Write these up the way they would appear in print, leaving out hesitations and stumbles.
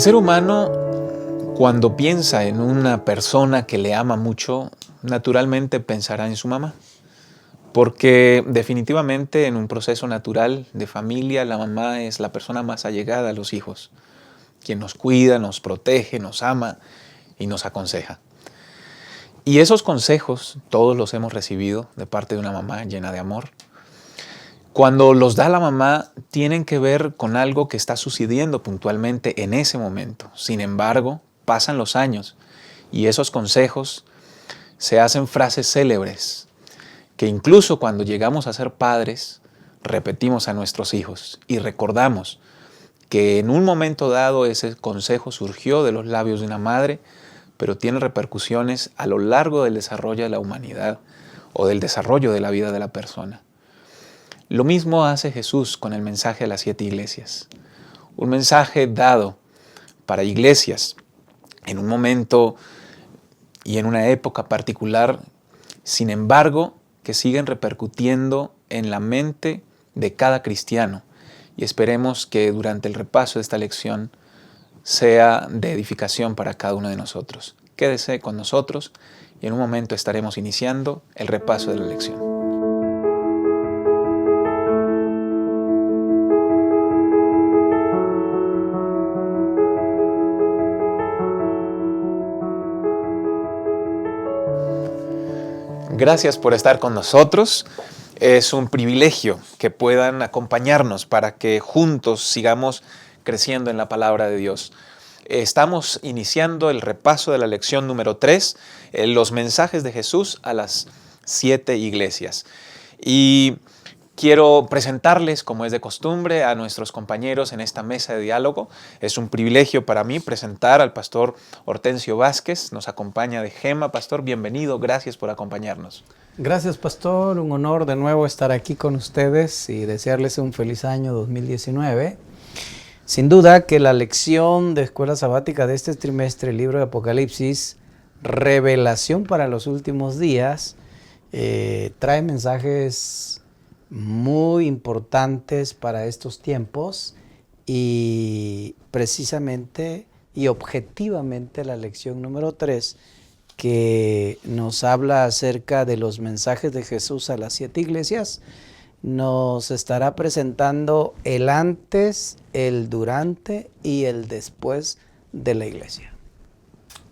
ser humano, cuando piensa en una persona que le ama mucho, naturalmente pensará en su mamá. Porque definitivamente en un proceso natural de familia, la mamá es la persona más allegada a los hijos, quien nos cuida, nos protege, nos ama y nos aconseja. Y esos consejos todos los hemos recibido de parte de una mamá llena de amor. Cuando los da la mamá, tienen que ver con algo que está sucediendo puntualmente en ese momento. Sin embargo, pasan los años y esos consejos se hacen frases célebres que incluso cuando llegamos a ser padres, repetimos a nuestros hijos y recordamos que en un momento dado ese consejo surgió de los labios de una madre, pero tiene repercusiones a lo largo del desarrollo de la humanidad o del desarrollo de la vida de la persona. Lo mismo hace Jesús con el mensaje a las 7 iglesias. Un mensaje dado para iglesias en un momento y en una época particular, sin embargo, que siguen repercutiendo en la mente de cada cristiano. Y esperemos que durante el repaso de esta lección sea de edificación para cada uno de nosotros. Quédese con nosotros y en un momento estaremos iniciando el repaso de la lección. Gracias por estar con nosotros. Es un privilegio que puedan acompañarnos para que juntos sigamos creciendo en la palabra de Dios. Estamos iniciando el repaso de la lección número 3, los mensajes de Jesús a las 7 iglesias. Y quiero presentarles, como es de costumbre, a nuestros compañeros en esta mesa de diálogo. Es un privilegio para mí presentar al pastor Hortensio Vázquez. Nos acompaña de Gema. Pastor, bienvenido. Gracias por acompañarnos. Gracias, pastor. Un honor de nuevo estar aquí con ustedes y desearles un feliz año 2019. Sin duda que la lección de escuela sabática de este trimestre, el libro de Apocalipsis, revelación para los últimos días, trae mensajes muy importantes para estos tiempos y precisamente y objetivamente la lección número 3 que nos habla acerca de los mensajes de Jesús a las 7 iglesias, nos estará presentando el antes, el durante y el después de la iglesia.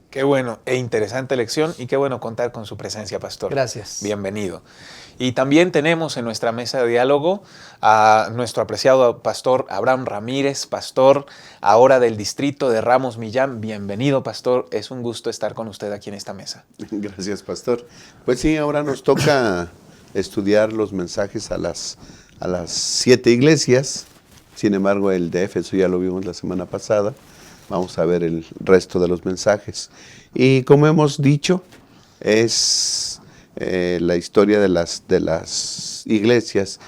Qué bueno e interesante lección y qué bueno contar con su presencia, pastor. Gracias. Bienvenido. Y también tenemos en nuestra mesa de diálogo a nuestro apreciado pastor Abraham Ramírez, pastor ahora del distrito de Ramos Millán. Bienvenido, pastor. Es un gusto estar con usted aquí en esta mesa. Gracias, pastor. Pues sí, ahora nos toca estudiar los mensajes a las 7 iglesias. Sin embargo, el de Éfeso ya lo vimos la semana pasada. Vamos a ver el resto de los mensajes. Y como hemos dicho, es la historia de las iglesias.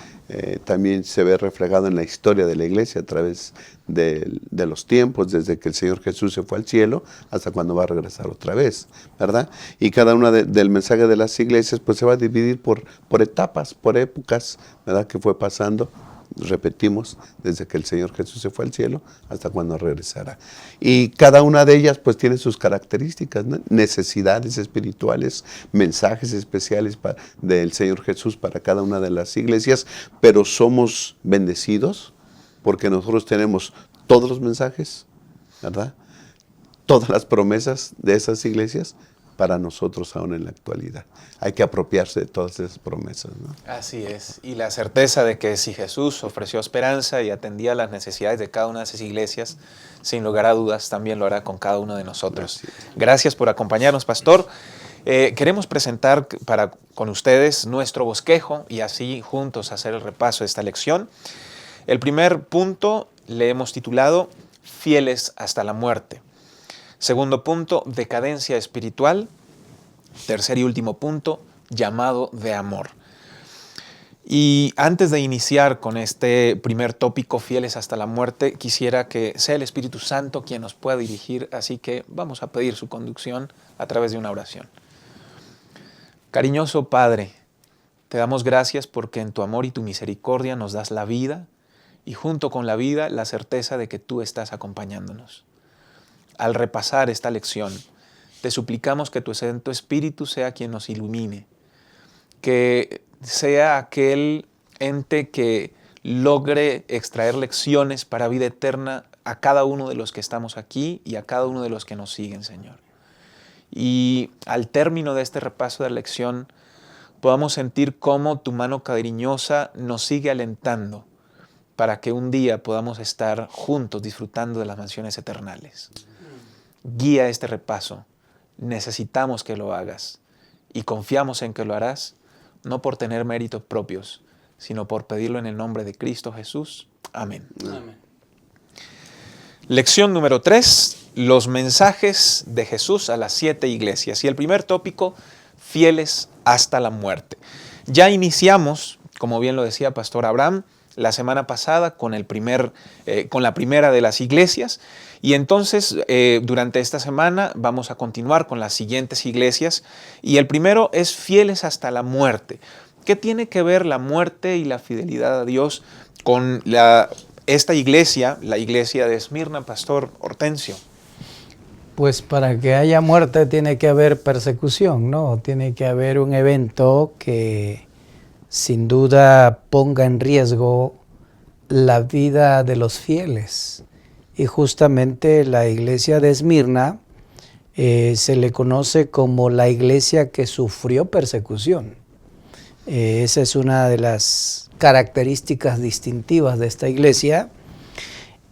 También se ve reflejado en la historia de la iglesia a través de los tiempos, desde que el Señor Jesús se fue al cielo hasta cuando va a regresar otra vez, ¿verdad? Y cada una del mensaje de las iglesias pues se va a dividir por etapas, por épocas, ¿verdad? Que fue pasando. Repetimos, desde que el Señor Jesús se fue al cielo hasta cuando regresará. Y cada una de ellas pues tiene sus características, ¿no? Necesidades espirituales, mensajes especiales del Señor Jesús para cada una de las iglesias, pero somos bendecidos porque nosotros tenemos todos los mensajes, ¿verdad? Todas las promesas de esas iglesias para nosotros aún en la actualidad. Hay que apropiarse de todas esas promesas, ¿no? Así es. Y la certeza de que si Jesús ofreció esperanza y atendía las necesidades de cada una de esas iglesias, sin lugar a dudas, también lo hará con cada uno de nosotros. Gracias por acompañarnos, pastor. Queremos presentar con ustedes nuestro bosquejo y así juntos hacer el repaso de esta lección. El primer punto le hemos titulado Fieles hasta la muerte. Segundo punto, decadencia espiritual. Tercer y último punto, llamado de amor. Y antes de iniciar con este primer tópico, fieles hasta la muerte, quisiera que sea el Espíritu Santo quien nos pueda dirigir, así que vamos a pedir su conducción a través de una oración. Cariñoso Padre, te damos gracias porque en tu amor y tu misericordia nos das la vida y junto con la vida la certeza de que tú estás acompañándonos. al repasar esta lección, te suplicamos que tu Santo Espíritu sea quien nos ilumine, que sea aquel ente que logre extraer lecciones para vida eterna a cada uno de los que estamos aquí y a cada uno de los que nos siguen, Señor. Y al término de este repaso de la lección, podamos sentir cómo tu mano cariñosa nos sigue alentando para que un día podamos estar juntos disfrutando de las mansiones eternales. Guía este repaso. Necesitamos que lo hagas y confiamos en que lo harás, no por tener méritos propios, sino por pedirlo en el nombre de Cristo Jesús. Amén. Amén. Lección número 3, los mensajes de Jesús a las 7 iglesias. Y el primer tópico, fieles hasta la muerte. Ya iniciamos, como bien lo decía Pastor Abraham, la semana pasada con la primera de las iglesias, y entonces durante esta semana vamos a continuar con las siguientes iglesias, y el primero es fieles hasta la muerte. ¿Qué tiene que ver la muerte y la fidelidad a Dios con esta iglesia, la iglesia de Esmirna, Pastor Hortensio? Pues para que haya muerte tiene que haber persecución, ¿no? Tiene que haber un evento que sin duda ponga en riesgo la vida de los fieles. Y justamente la iglesia de Esmirna se le conoce como la iglesia que sufrió persecución. Esa es una de las características distintivas de esta iglesia.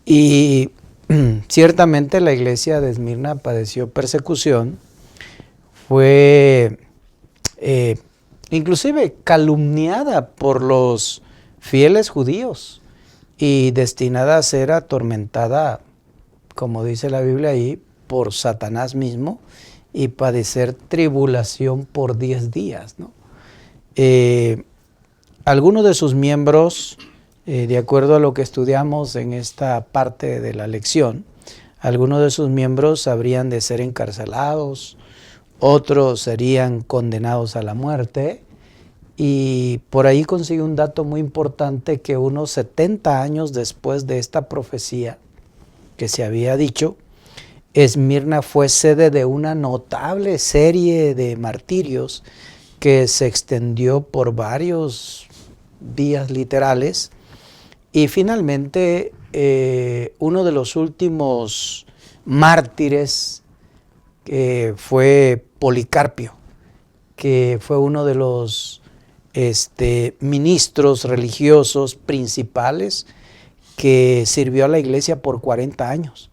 Y ciertamente la iglesia de Esmirna padeció persecución, fue inclusive calumniada por los fieles judíos y destinada a ser atormentada, como dice la Biblia ahí, por Satanás mismo y padecer tribulación por 10 días, ¿no? Algunos de sus miembros, de acuerdo a lo que estudiamos en esta parte de la lección, algunos de sus miembros habrían de ser encarcelados, otros serían condenados a la muerte, y por ahí consigue un dato muy importante que unos 70 años después de esta profecía que se había dicho, Esmirna fue sede de una notable serie de martirios que se extendió por varios días literales, y finalmente uno de los últimos mártires fue Policarpio, que fue uno de los ministros religiosos principales que sirvió a la iglesia por 40 años.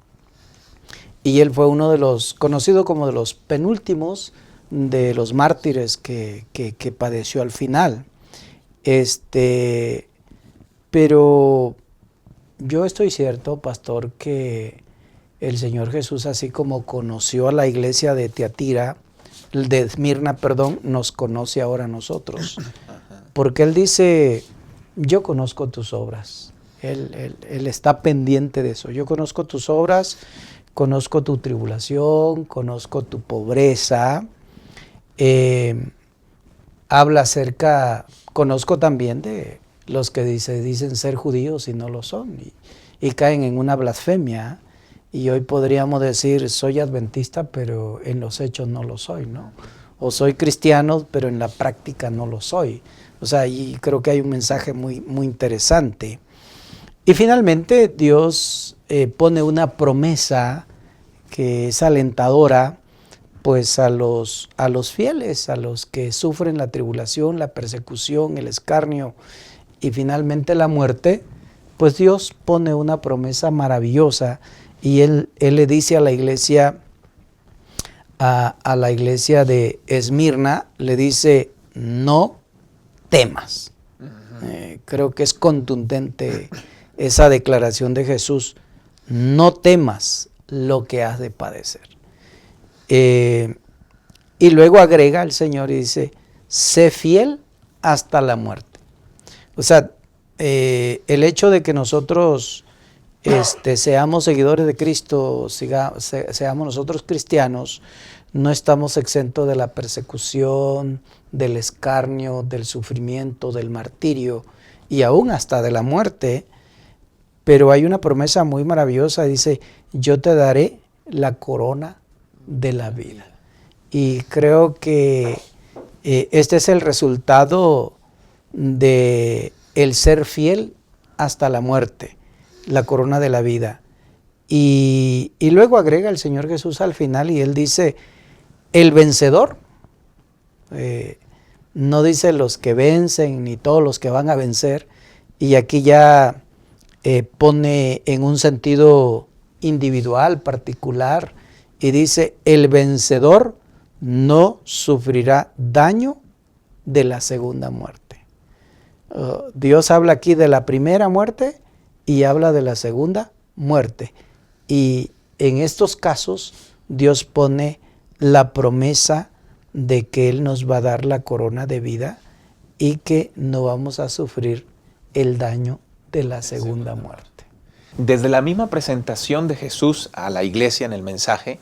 Y él fue uno de los, conocido como de los penúltimos de los mártires que padeció al final. Pero yo estoy cierto, pastor, que el Señor Jesús, así como conoció a la iglesia de Esmirna, nos conoce ahora a nosotros. Porque Él dice, yo conozco tus obras. Él está pendiente de eso. Yo conozco tus obras, conozco tu tribulación, conozco tu pobreza. Habla conozco también de los que dicen ser judíos y no lo son, y caen en una blasfemia. Y hoy podríamos decir, soy adventista, pero en los hechos no lo soy, ¿no? O soy cristiano, pero en la práctica no lo soy. O sea, y creo que hay un mensaje muy, muy interesante. Y finalmente Dios pone una promesa que es alentadora, pues a los fieles, a los que sufren la tribulación, la persecución, el escarnio y finalmente la muerte. Pues Dios pone una promesa maravillosa, y Él le dice a la iglesia, a la iglesia de Esmirna, le dice, no temas. Creo que es contundente esa declaración de Jesús, no temas lo que has de padecer. Y luego agrega el Señor y dice, sé fiel hasta la muerte. O sea, el hecho de que nosotros seamos seguidores de Cristo, seamos nosotros cristianos, no estamos exentos de la persecución, del escarnio, del sufrimiento, del martirio y aún hasta de la muerte. Pero hay una promesa muy maravillosa, dice, yo te daré la corona de la vida. Y creo que este es el resultado de el ser fiel hasta la muerte, la corona de la vida. Y luego agrega el Señor Jesús al final y Él dice, el vencedor, no dice los que vencen ni todos los que van a vencer, y aquí ya pone en un sentido individual, particular, y dice, el vencedor no sufrirá daño de la segunda muerte. Dios habla aquí de la primera muerte y habla de la segunda muerte. Y en estos casos Dios pone la promesa de que Él nos va a dar la corona de vida y que no vamos a sufrir el daño de la segunda muerte. Desde la misma presentación de Jesús a la iglesia en el mensaje,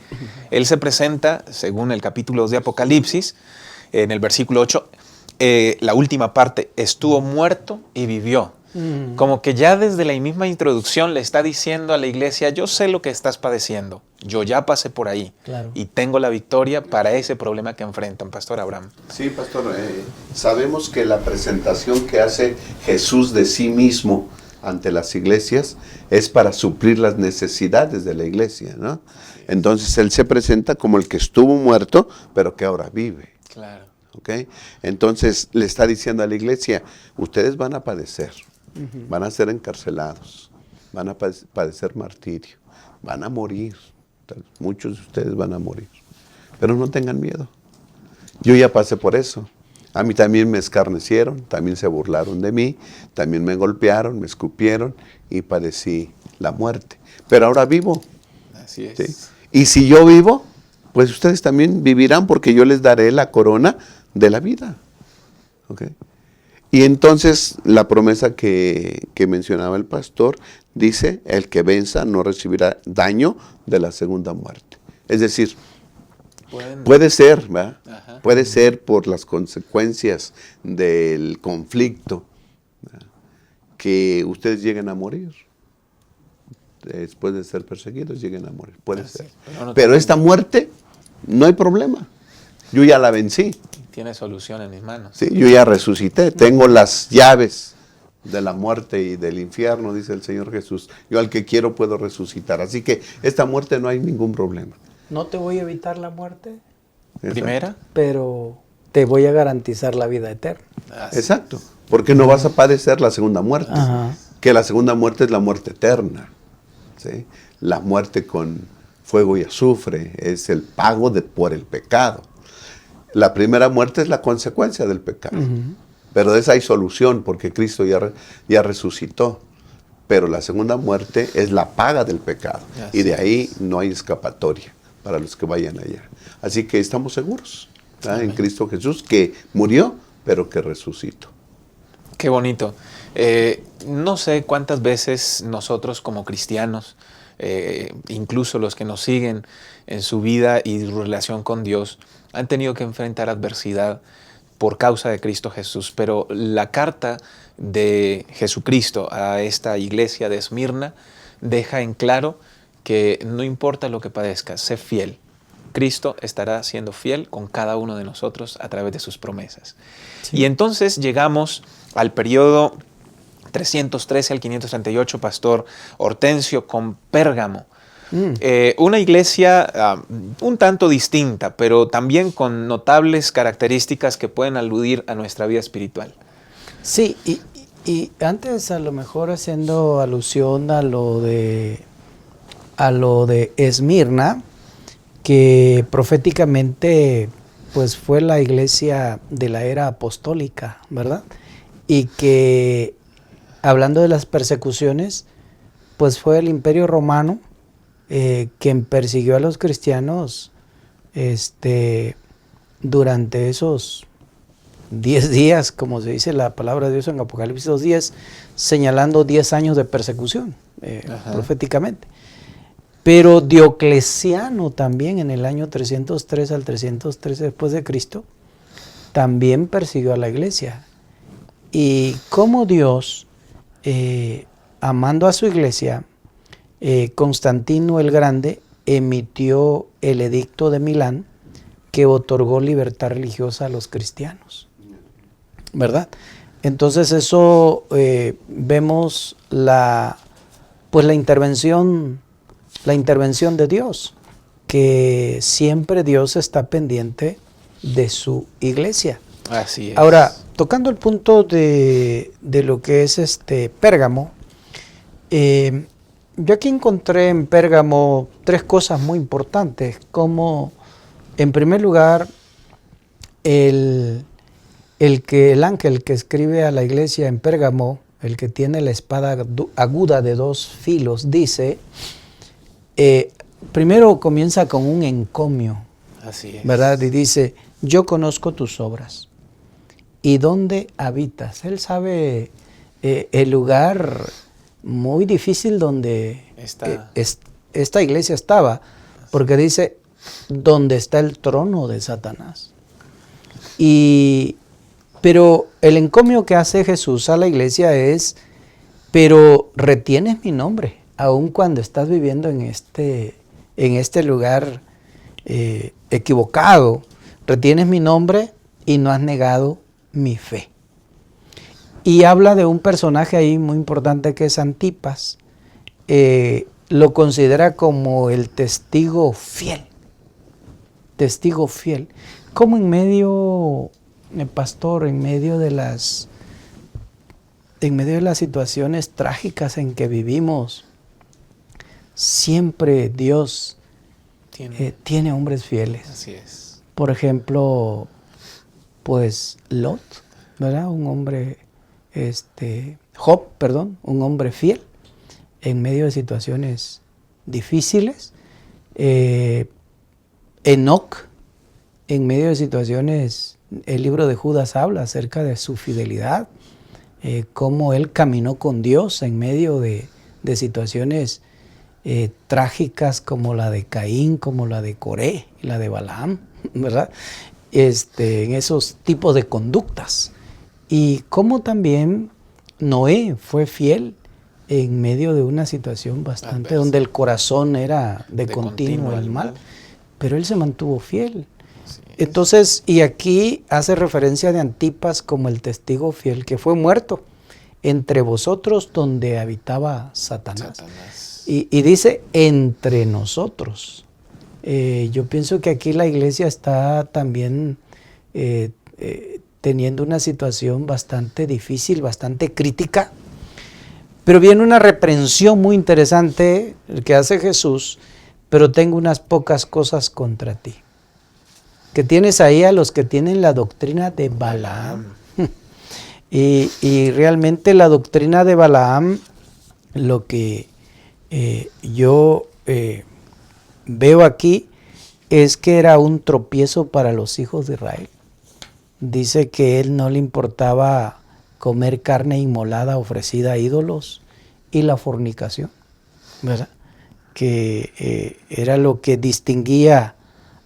Él se presenta, según el capítulo 2 de Apocalipsis, en el versículo 8, la última parte, estuvo muerto y vivió. Como que ya desde la misma introducción le está diciendo a la iglesia, yo sé lo que estás padeciendo, yo ya pasé por ahí, claro, y tengo la victoria para ese problema que enfrentan. Pastor Abraham. Sí, pastor, sabemos que la presentación que hace Jesús de sí mismo ante las iglesias es para suplir las necesidades de la iglesia, ¿no? Entonces Él se presenta como el que estuvo muerto, pero que ahora vive. Claro. ¿Okay? Entonces le está diciendo a la iglesia, ustedes van a padecer, van a ser encarcelados, van a padecer martirio, van a morir, muchos de ustedes van a morir, pero no tengan miedo, yo ya pasé por eso. A mí también me escarnecieron, también se burlaron de mí, también me golpearon, me escupieron y padecí la muerte. Pero ahora vivo. Así es. ¿Sí? Y si yo vivo, pues ustedes también vivirán porque yo les daré la corona de la vida. ¿Okay? Y entonces la promesa que mencionaba el pastor dice, el que venza no recibirá daño de la segunda muerte. Es decir, puede ser, ¿verdad? Ajá. Puede ser por las consecuencias del conflicto, ¿verdad?, que ustedes lleguen a morir. Después de ser perseguidos, lleguen a morir. Puede ser. Pero esta muerte, no hay problema. Yo ya la vencí. Tiene solución en mis manos. Sí, yo ya resucité. Tengo las llaves de la muerte y del infierno, dice el Señor Jesús. Yo al que quiero puedo resucitar. Así que esta muerte no hay ningún problema. No te voy a evitar la muerte. Primera. Pero te voy a garantizar la vida eterna. Exacto. Porque no vas a padecer la segunda muerte. Ajá. Que la segunda muerte es la muerte eterna. ¿Sí? La muerte con fuego y azufre es el pago por el pecado. La primera muerte es la consecuencia del pecado. Pero de esa hay solución porque Cristo ya resucitó. Pero la segunda muerte es la paga del pecado. Y de ahí no hay escapatoria para los que vayan allá. Así que estamos seguros en Cristo Jesús, que murió, pero que resucitó. Qué bonito. No sé cuántas veces nosotros como cristianos, incluso los que nos siguen en su vida y su relación con Dios, han tenido que enfrentar adversidad por causa de Cristo Jesús. Pero la carta de Jesucristo a esta iglesia de Esmirna deja en claro que no importa lo que padezcas, sé fiel. Cristo estará siendo fiel con cada uno de nosotros a través de sus promesas. Sí. Y entonces llegamos al periodo 313 al 538, Pastor Hortensio, con Pérgamo. Una iglesia un tanto distinta, pero también con notables características que pueden aludir a nuestra vida espiritual. Sí, y antes a lo mejor haciendo alusión a lo de Esmirna, que proféticamente pues fue la iglesia de la era apostólica, ¿verdad? Y que hablando de las persecuciones, pues fue el Imperio Romano quien persiguió a los cristianos durante esos 10 días, como se dice la palabra de Dios en Apocalipsis 2:10, señalando 10 años de persecución proféticamente. Pero Diocleciano también en el año 303 al 313 después de Cristo también persiguió a la iglesia. Y como Dios, amando a su iglesia, Constantino el Grande emitió el edicto de Milán que otorgó libertad religiosa a los cristianos, ¿verdad? Entonces eso vemos la intervención de Dios, que siempre Dios está pendiente de su iglesia. Así es. Ahora, tocando el punto de lo que es Pérgamo, yo aquí encontré en Pérgamo 3 cosas muy importantes, como en primer lugar el ángel que escribe a la iglesia en Pérgamo, el que tiene la espada aguda de 2 filos, dice, primero comienza con un encomio, Así es. ¿verdad? Y dice, yo conozco tus obras y dónde habitas. Él sabe el lugar muy difícil donde esta iglesia estaba, porque dice, donde está el trono de Satanás. Pero el encomio que hace Jesús a la iglesia es, pero retienes mi nombre, aun cuando estás viviendo en este lugar equivocado, retienes mi nombre y no has negado mi fe. Y habla de un personaje ahí muy importante que es Antipas. Lo considera como el testigo fiel. Testigo fiel. Como en medio, pastor, en medio de las situaciones trágicas en que vivimos, siempre Dios tiene hombres fieles. Así es. Por ejemplo, pues Lot, ¿verdad? Un hombre, un hombre fiel en medio de situaciones difíciles. Enoc, en medio de situaciones, el libro de Judas habla acerca de su fidelidad, cómo él caminó con Dios en medio de situaciones trágicas como la de Caín, como la de Coré, la de Balaam, ¿verdad? En esos tipos de conductas. Y cómo también Noé fue fiel en medio de una situación bastante adversa, donde el corazón era de continuo el mal, pero él se mantuvo fiel. Entonces, y aquí hace referencia de Antipas como el testigo fiel que fue muerto entre vosotros donde habitaba Satanás. Y dice entre nosotros. Yo pienso que aquí la iglesia está también teniendo una situación bastante difícil, bastante crítica, pero viene una reprensión muy interesante que hace Jesús, pero tengo unas pocas cosas contra ti. Que tienes ahí a los que tienen la doctrina de Balaam. Y realmente la doctrina de Balaam, lo que yo veo aquí es que era un tropiezo para los hijos de Israel. Dice que él no le importaba comer carne inmolada ofrecida a ídolos y la fornicación, ¿verdad? Que era lo que distinguía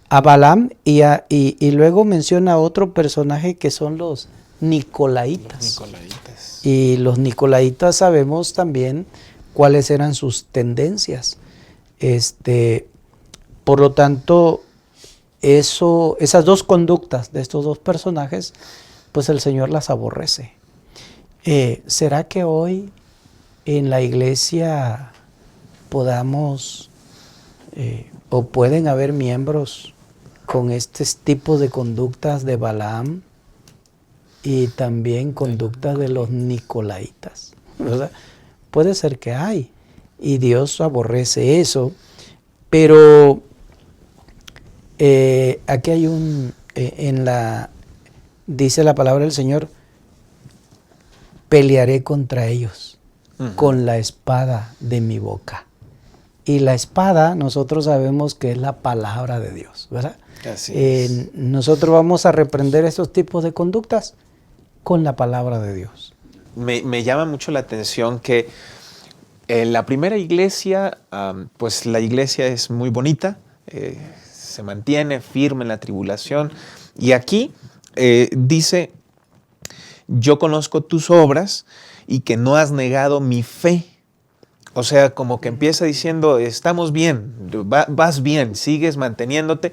a Balaam y luego menciona otro personaje que son los Nicolaitas. Y los Nicolaitas sabemos también cuáles eran sus tendencias. Por lo tanto, esas 2 conductas de estos 2 personajes, pues el Señor las aborrece. ¿Será que hoy en la iglesia podamos o pueden haber miembros con estos tipos de conductas de Balaam y también conductas de los Nicolaitas, ¿verdad? Puede ser que hay, y Dios aborrece eso, pero aquí hay dice la palabra del Señor, pelearé contra ellos con la espada de mi boca. Y la espada, nosotros sabemos que es la palabra de Dios, ¿verdad? Así es. Nosotros vamos a reprender estos tipos de conductas con la palabra de Dios. Me llama mucho la atención que en la primera iglesia, pues la iglesia es muy bonita, se mantiene firme en la tribulación. Y aquí dice, yo conozco tus obras y que no has negado mi fe, O sea, como que empieza diciendo, estamos bien, vas bien, sigues manteniéndote.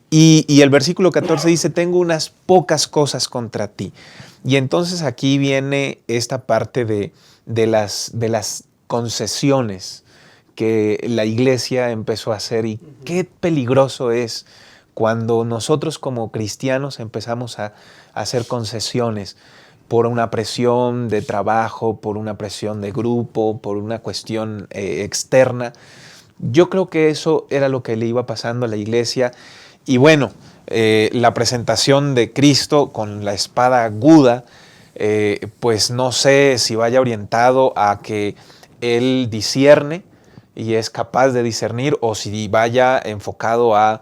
Y el versículo 14 dice, tengo unas pocas cosas contra ti. Y entonces aquí viene esta parte de las concesiones que la iglesia empezó a hacer, y qué peligroso es cuando nosotros como cristianos empezamos a hacer concesiones por una presión de trabajo, por una presión de grupo, por una cuestión externa. Yo creo que eso era lo que le iba pasando a la iglesia. Y bueno, la presentación de Cristo con la espada aguda, pues no sé si vaya orientado a que Él discierne y es capaz de discernir, o si vaya enfocado a,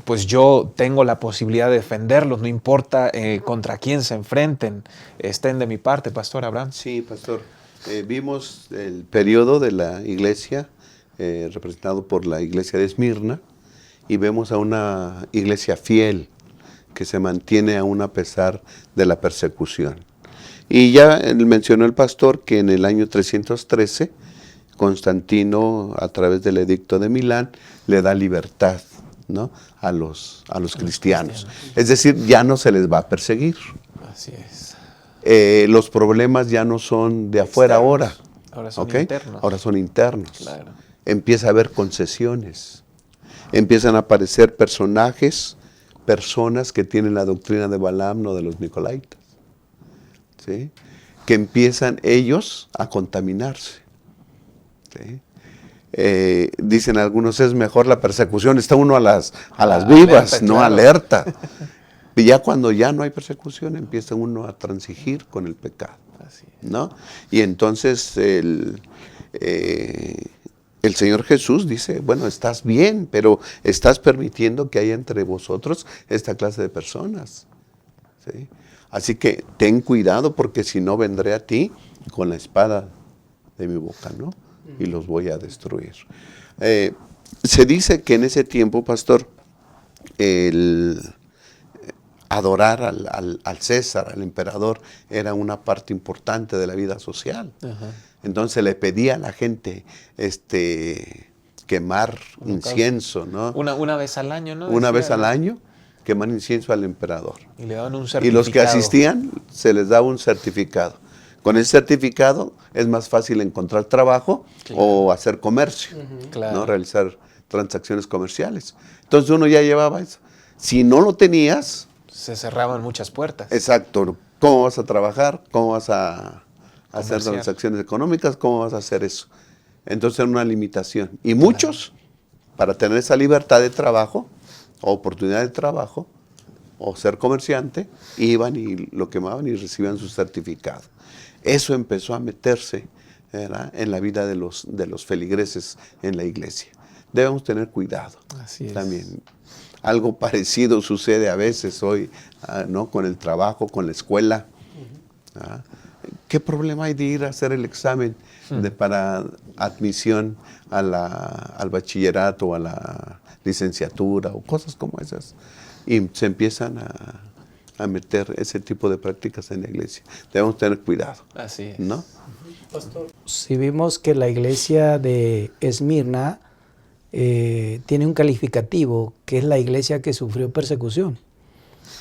pues yo tengo la posibilidad de defenderlos, no importa contra quién se enfrenten, estén de mi parte, Pastor Abraham. Sí, pastor. Vimos el periodo de la iglesia, representado por la iglesia de Esmirna, y vemos a una iglesia fiel que se mantiene aún a pesar de la persecución. Y ya mencionó el pastor que en el año 313, Constantino, a través del edicto de Milán, le da libertad, ¿no?, a los cristianos. Es decir, ya no se les va a perseguir. Así es. Los problemas ya no son de afuera ahora. Ahora son ¿okay? internos. Ahora son internos. Claro. Empieza a haber concesiones. Empiezan a aparecer personajes, personas que tienen la doctrina de Balaam, no de los Nicolaitas, ¿sí?, que empiezan ellos a contaminarse, ¿sí? Dicen algunos, es mejor la persecución, está uno a las vivas, alerta, no claro. alerta. Y ya cuando ya no hay persecución, empieza uno a transigir con el pecado, Así es. ¿no? Y entonces el Señor Jesús dice, bueno, estás bien, pero estás permitiendo que haya entre vosotros esta clase de personas, ¿sí? Así que ten cuidado, porque si no vendré a ti con la espada de mi boca, ¿no? Y los voy a destruir. Se dice que en ese tiempo, pastor, el adorar al César, al emperador, era una parte importante de la vida social. Ajá. Entonces le pedía a la gente quemar incienso, ¿no? Una vez al año, ¿no? Una Decía, vez al ¿no? año, quemar incienso al emperador. Y le daban un Y certificado. los que asistían, se les daba un certificado. Con ese certificado es más fácil encontrar trabajo, Claro. o hacer comercio, Claro. ¿no? Realizar transacciones comerciales. Entonces uno ya llevaba eso. Si no lo tenías, Se cerraban muchas puertas. exacto, ¿cómo vas a trabajar? ¿Cómo vas a hacer Comerciar. transacciones económicas? ¿Cómo vas a hacer eso? Entonces era una limitación. Y muchos, para tener esa libertad de trabajo, o oportunidad de trabajo, o ser comerciante, iban y lo quemaban y recibían su certificado. Eso empezó a meterse, ¿verdad?, en la vida de los feligreses en la iglesia. Debemos tener cuidado. Así es. También. Algo parecido sucede a veces hoy, ¿no?, con el trabajo, con la escuela. ¿Ah? ¿Qué problema hay de ir a hacer el examen para admisión al bachillerato o a la licenciatura o cosas como esas? Y se empiezan a meter ese tipo de prácticas en la iglesia. Debemos tener cuidado, Así es. ¿no? Si vimos que la iglesia de Esmirna tiene un calificativo, que es la iglesia que sufrió persecución.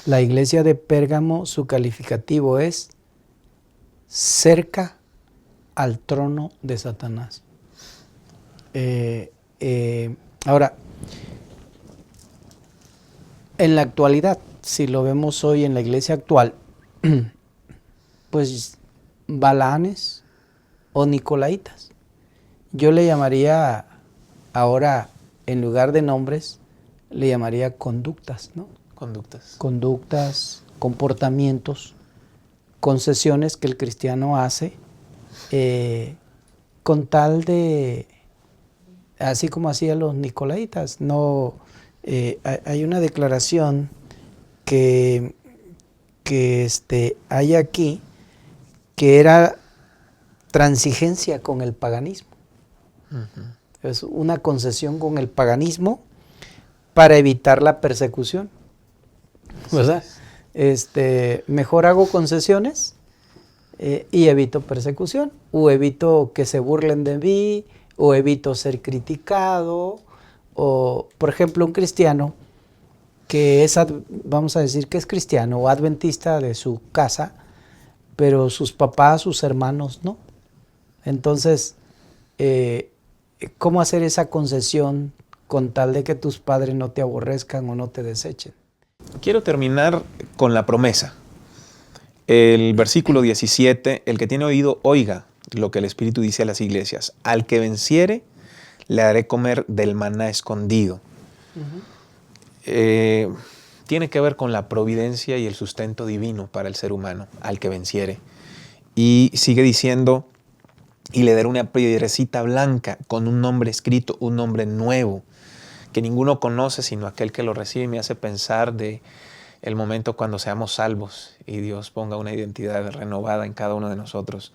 La iglesia de Pérgamo, su calificativo es cerca al trono de Satanás. Ahora, en la actualidad, si lo vemos hoy en la iglesia actual, pues Balaanes o Nicolaitas. Yo le llamaría ahora, en lugar de nombres, le llamaría conductas, ¿no? Conductas. Conductas, comportamientos, concesiones que el cristiano hace con tal de, así como hacían los nicolaitas, no, hay una declaración que hay aquí, que era transigencia con el paganismo. Es una concesión con el paganismo para evitar la persecución, ¿verdad? Mejor hago concesiones y evito persecución, o evito que se burlen de mí, o evito ser criticado, o por ejemplo un cristiano que es, vamos a decir que es cristiano o adventista de su casa, pero sus papás, sus hermanos no. Entonces, ¿cómo hacer esa concesión con tal de que tus padres no te aborrezcan o no te desechen? Quiero terminar con la promesa. El versículo 17, el que tiene oído, oiga lo que el Espíritu dice a las iglesias. Al que venciere, le haré comer del maná escondido. Tiene que ver con la providencia y el sustento divino para el ser humano, al que venciere. Y sigue diciendo, y le daré una piedrecita blanca con un nombre escrito, un nombre nuevo, que ninguno conoce sino aquel que lo recibe. Me hace pensar de el momento cuando seamos salvos y Dios ponga una identidad renovada en cada uno de nosotros.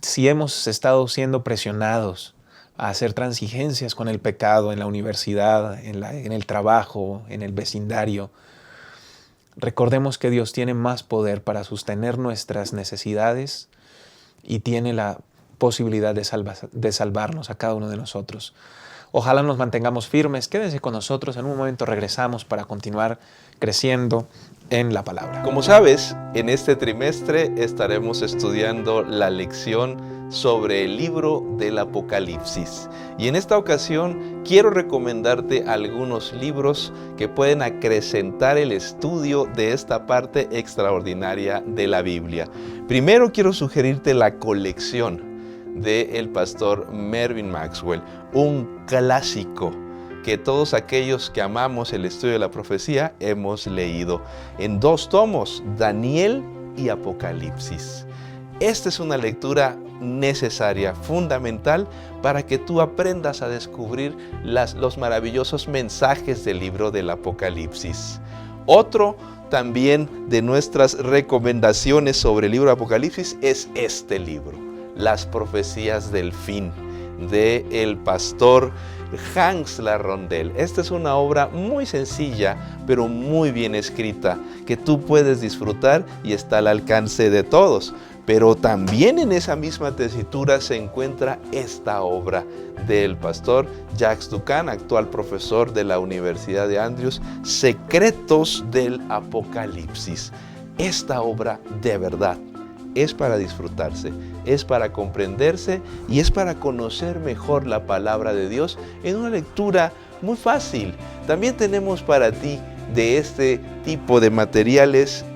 Si hemos estado siendo presionados a hacer transigencias con el pecado en la universidad, en el trabajo, en el vecindario, recordemos que Dios tiene más poder para sostener nuestras necesidades y tiene la posibilidad de salvarnos a cada uno de nosotros. Ojalá nos mantengamos firmes. Quédense con nosotros. En un momento regresamos para continuar creciendo en la palabra. Como sabes, en este trimestre estaremos estudiando la lección sobre el libro del Apocalipsis. Y en esta ocasión quiero recomendarte algunos libros que pueden acrecentar el estudio de esta parte extraordinaria de la Biblia. Primero quiero sugerirte la colección del pastor Mervyn Maxwell, un clásico que todos aquellos que amamos el estudio de la profecía hemos leído en 2 tomos, Daniel y Apocalipsis. Esta es una lectura necesaria, fundamental, para que tú aprendas a descubrir los maravillosos mensajes del libro del Apocalipsis. Otro también de nuestras recomendaciones sobre el libro de Apocalipsis es este libro, Las profecías del fin, de el pastor Hans Larrondel. Esta es una obra muy sencilla, pero muy bien escrita, que tú puedes disfrutar y está al alcance de todos. Pero también en esa misma tesitura se encuentra esta obra del pastor Jacques Ducan, actual profesor de la Universidad de Andrews, Secretos del Apocalipsis. Esta obra de verdad es para disfrutarse, es para comprenderse y es para conocer mejor la palabra de Dios en una lectura muy fácil. También tenemos para ti de este tipo de materiales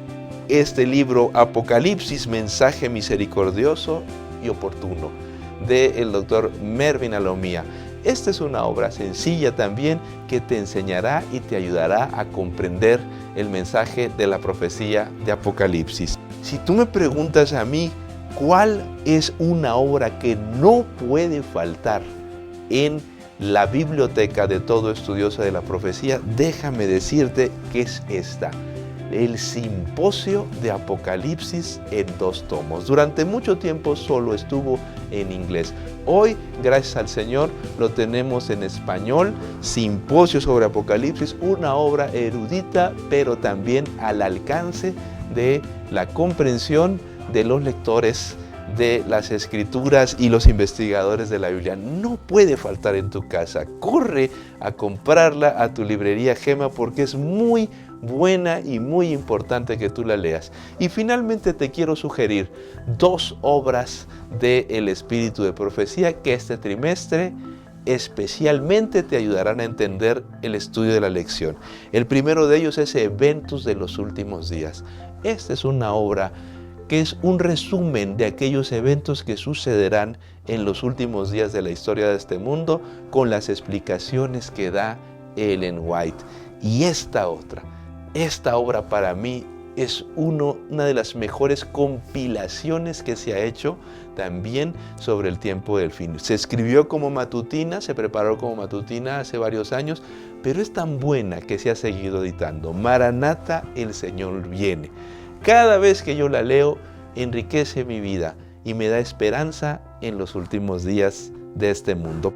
este libro Apocalipsis, mensaje misericordioso y oportuno, del doctor Mervyn Alomía. Esta es una obra sencilla también que te enseñará y te ayudará a comprender el mensaje de la profecía de Apocalipsis. Si tú me preguntas a mí, ¿cuál es una obra que no puede faltar en la biblioteca de todo estudioso de la profecía? Déjame decirte que es esta. El Simposio de Apocalipsis en 2 tomos. Durante mucho tiempo solo estuvo en inglés. Hoy, gracias al Señor, lo tenemos en español. Simposio sobre Apocalipsis, una obra erudita, pero también al alcance de la comprensión de los lectores de las Escrituras y los investigadores de la Biblia. No puede faltar en tu casa. Corre a comprarla a tu librería Gema porque es muy buena y muy importante que tú la leas. Y finalmente te quiero sugerir 2 obras del Espíritu de Profecía que este trimestre especialmente te ayudarán a entender el estudio de la lección. El primero de ellos es Eventos de los Últimos Días. Esta es una obra que es un resumen de aquellos eventos que sucederán en los últimos días de la historia de este mundo con las explicaciones que da Ellen White. Y esta obra para mí es una de las mejores compilaciones que se ha hecho también sobre el tiempo del fin. Se escribió como matutina, se preparó como matutina hace varios años, pero es tan buena que se ha seguido editando. Maranata, el Señor viene. Cada vez que yo la leo, enriquece mi vida y me da esperanza en los últimos días de este mundo.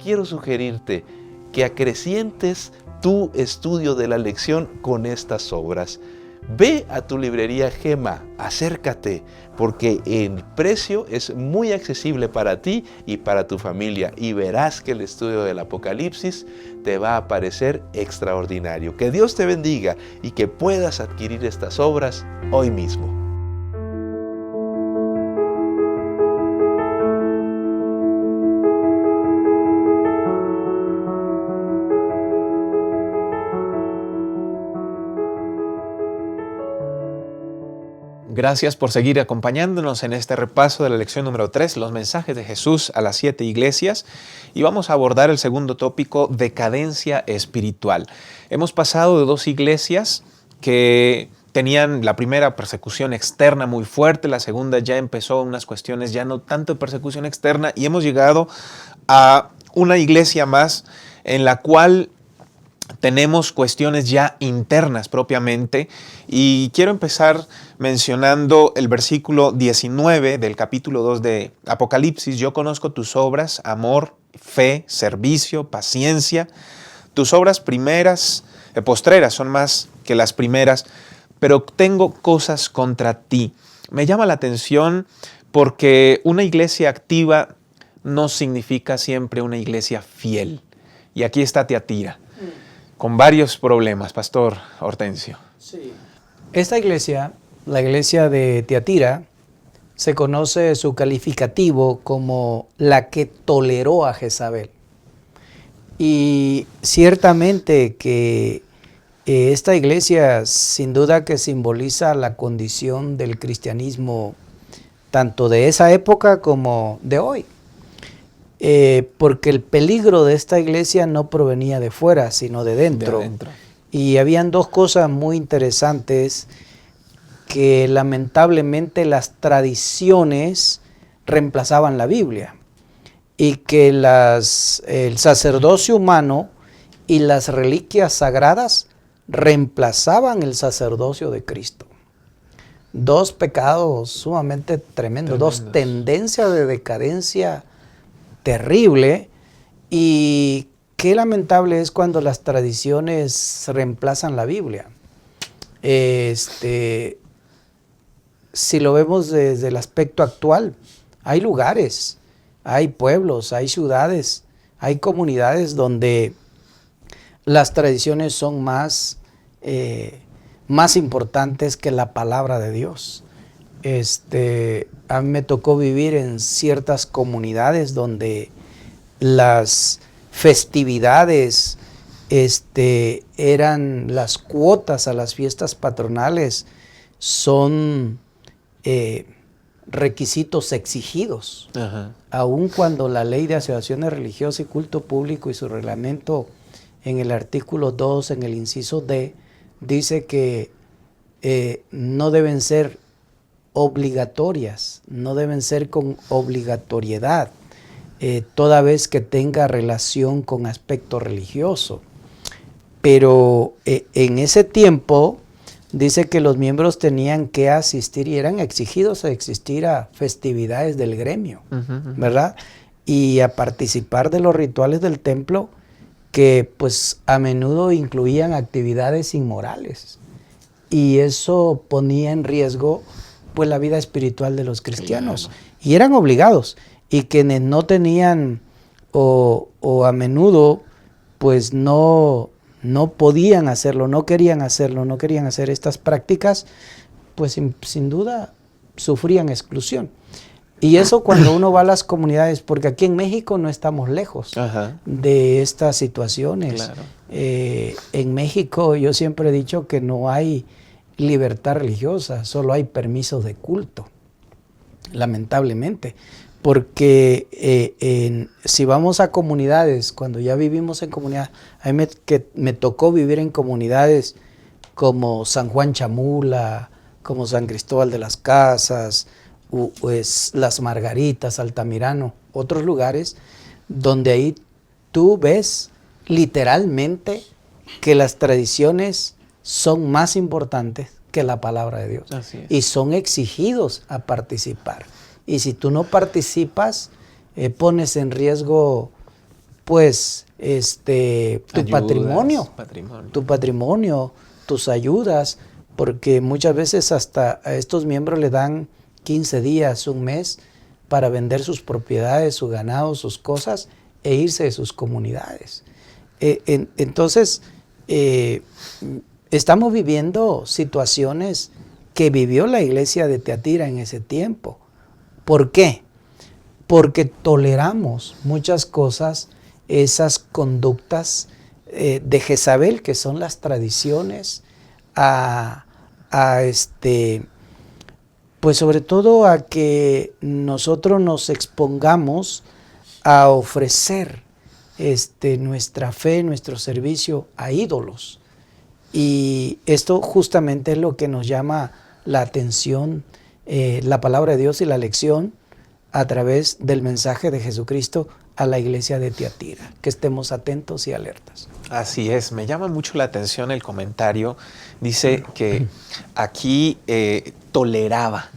Quiero sugerirte que acrecientes tu estudio de la lección con estas obras. Ve a tu librería Gema, acércate, porque el precio es muy accesible para ti y para tu familia, y verás que el estudio del Apocalipsis te va a parecer extraordinario. Que Dios te bendiga y que puedas adquirir estas obras hoy mismo. Gracias por seguir acompañándonos en este repaso de la lección número 3, los mensajes de Jesús a las 7 iglesias, y vamos a abordar el segundo tópico, decadencia espiritual. Hemos pasado de 2 iglesias que tenían la primera persecución externa muy fuerte, la segunda ya empezó unas cuestiones ya no tanto de persecución externa, y hemos llegado a una iglesia más en la cual tenemos cuestiones ya internas propiamente, y quiero empezar mencionando el versículo 19 del capítulo 2 de Apocalipsis. Yo conozco tus obras, amor, fe, servicio, paciencia. Tus obras postreras son más que las primeras, pero tengo cosas contra ti. Me llama la atención porque una iglesia activa no significa siempre una iglesia fiel. Y aquí está Tiatira, con varios problemas, Pastor Hortensio. Sí. Esta iglesia, la iglesia de Tiatira, se conoce su calificativo como la que toleró a Jezabel. Y ciertamente que esta iglesia sin duda que simboliza la condición del cristianismo tanto de esa época como de hoy. Porque el peligro de esta iglesia no provenía de fuera, sino de dentro. Y habían 2 cosas muy interesantes, que lamentablemente las tradiciones reemplazaban la Biblia, y que el sacerdocio humano y las reliquias sagradas reemplazaban el sacerdocio de Cristo. 2 pecados sumamente tremendos, 2 tendencias de decadencia terrible, y qué lamentable es cuando las tradiciones reemplazan la Biblia. Si lo vemos desde el aspecto actual, hay lugares, hay pueblos, hay ciudades, hay comunidades donde las tradiciones son más importantes que la palabra de Dios. A mí me tocó vivir en ciertas comunidades donde las festividades eran las cuotas a las fiestas patronales, son requisitos exigidos. Ajá. Aun cuando la ley de asociaciones religiosas y culto público y su reglamento en el artículo 2, en el inciso D, dice que no deben ser obligatorias, no deben ser con obligatoriedad, toda vez que tenga relación con aspecto religioso. Pero en ese tiempo dice que los miembros tenían que asistir y eran exigidos a asistir a festividades del gremio, ¿verdad? Y a participar de los rituales del templo, que pues a menudo incluían actividades inmorales. Y eso ponía en riesgo pues la vida espiritual de los cristianos. Claro. Y eran obligados. Y quienes no tenían o a menudo pues no podían hacerlo, no querían hacer estas prácticas, pues sin duda sufrían exclusión. Y eso cuando uno va a las comunidades, porque aquí en México no estamos lejos de estas situaciones. Claro. En México yo siempre he dicho que no hay libertad religiosa, solo hay permisos de culto, lamentablemente. Porque si vamos a comunidades, cuando ya vivimos en comunidades, a mí me tocó vivir en comunidades como San Juan Chamula, como San Cristóbal de las Casas, pues Las Margaritas, Altamirano, otros lugares donde ahí tú ves literalmente que las tradiciones son más importantes que la palabra de Dios. Así es. Y son exigidos a participar. Y si tú no participas, pones en riesgo pues tu patrimonio, tus ayudas, porque muchas veces hasta a estos miembros le dan 15 días, un mes, para vender sus propiedades, su ganado, sus cosas, e irse de sus comunidades. Entonces, estamos viviendo situaciones que vivió la iglesia de Tiatira en ese tiempo. ¿Por qué? Porque toleramos muchas cosas, esas conductas de Jezabel, que son las tradiciones, pues sobre todo a que nosotros nos expongamos a ofrecer nuestra fe, nuestro servicio a ídolos. Y esto justamente es lo que nos llama la atención, la palabra de Dios y la lección a través del mensaje de Jesucristo a la iglesia de Tiatira. Que estemos atentos y alertas. Así es, me llama mucho la atención el comentario. Dice que aquí toleraba,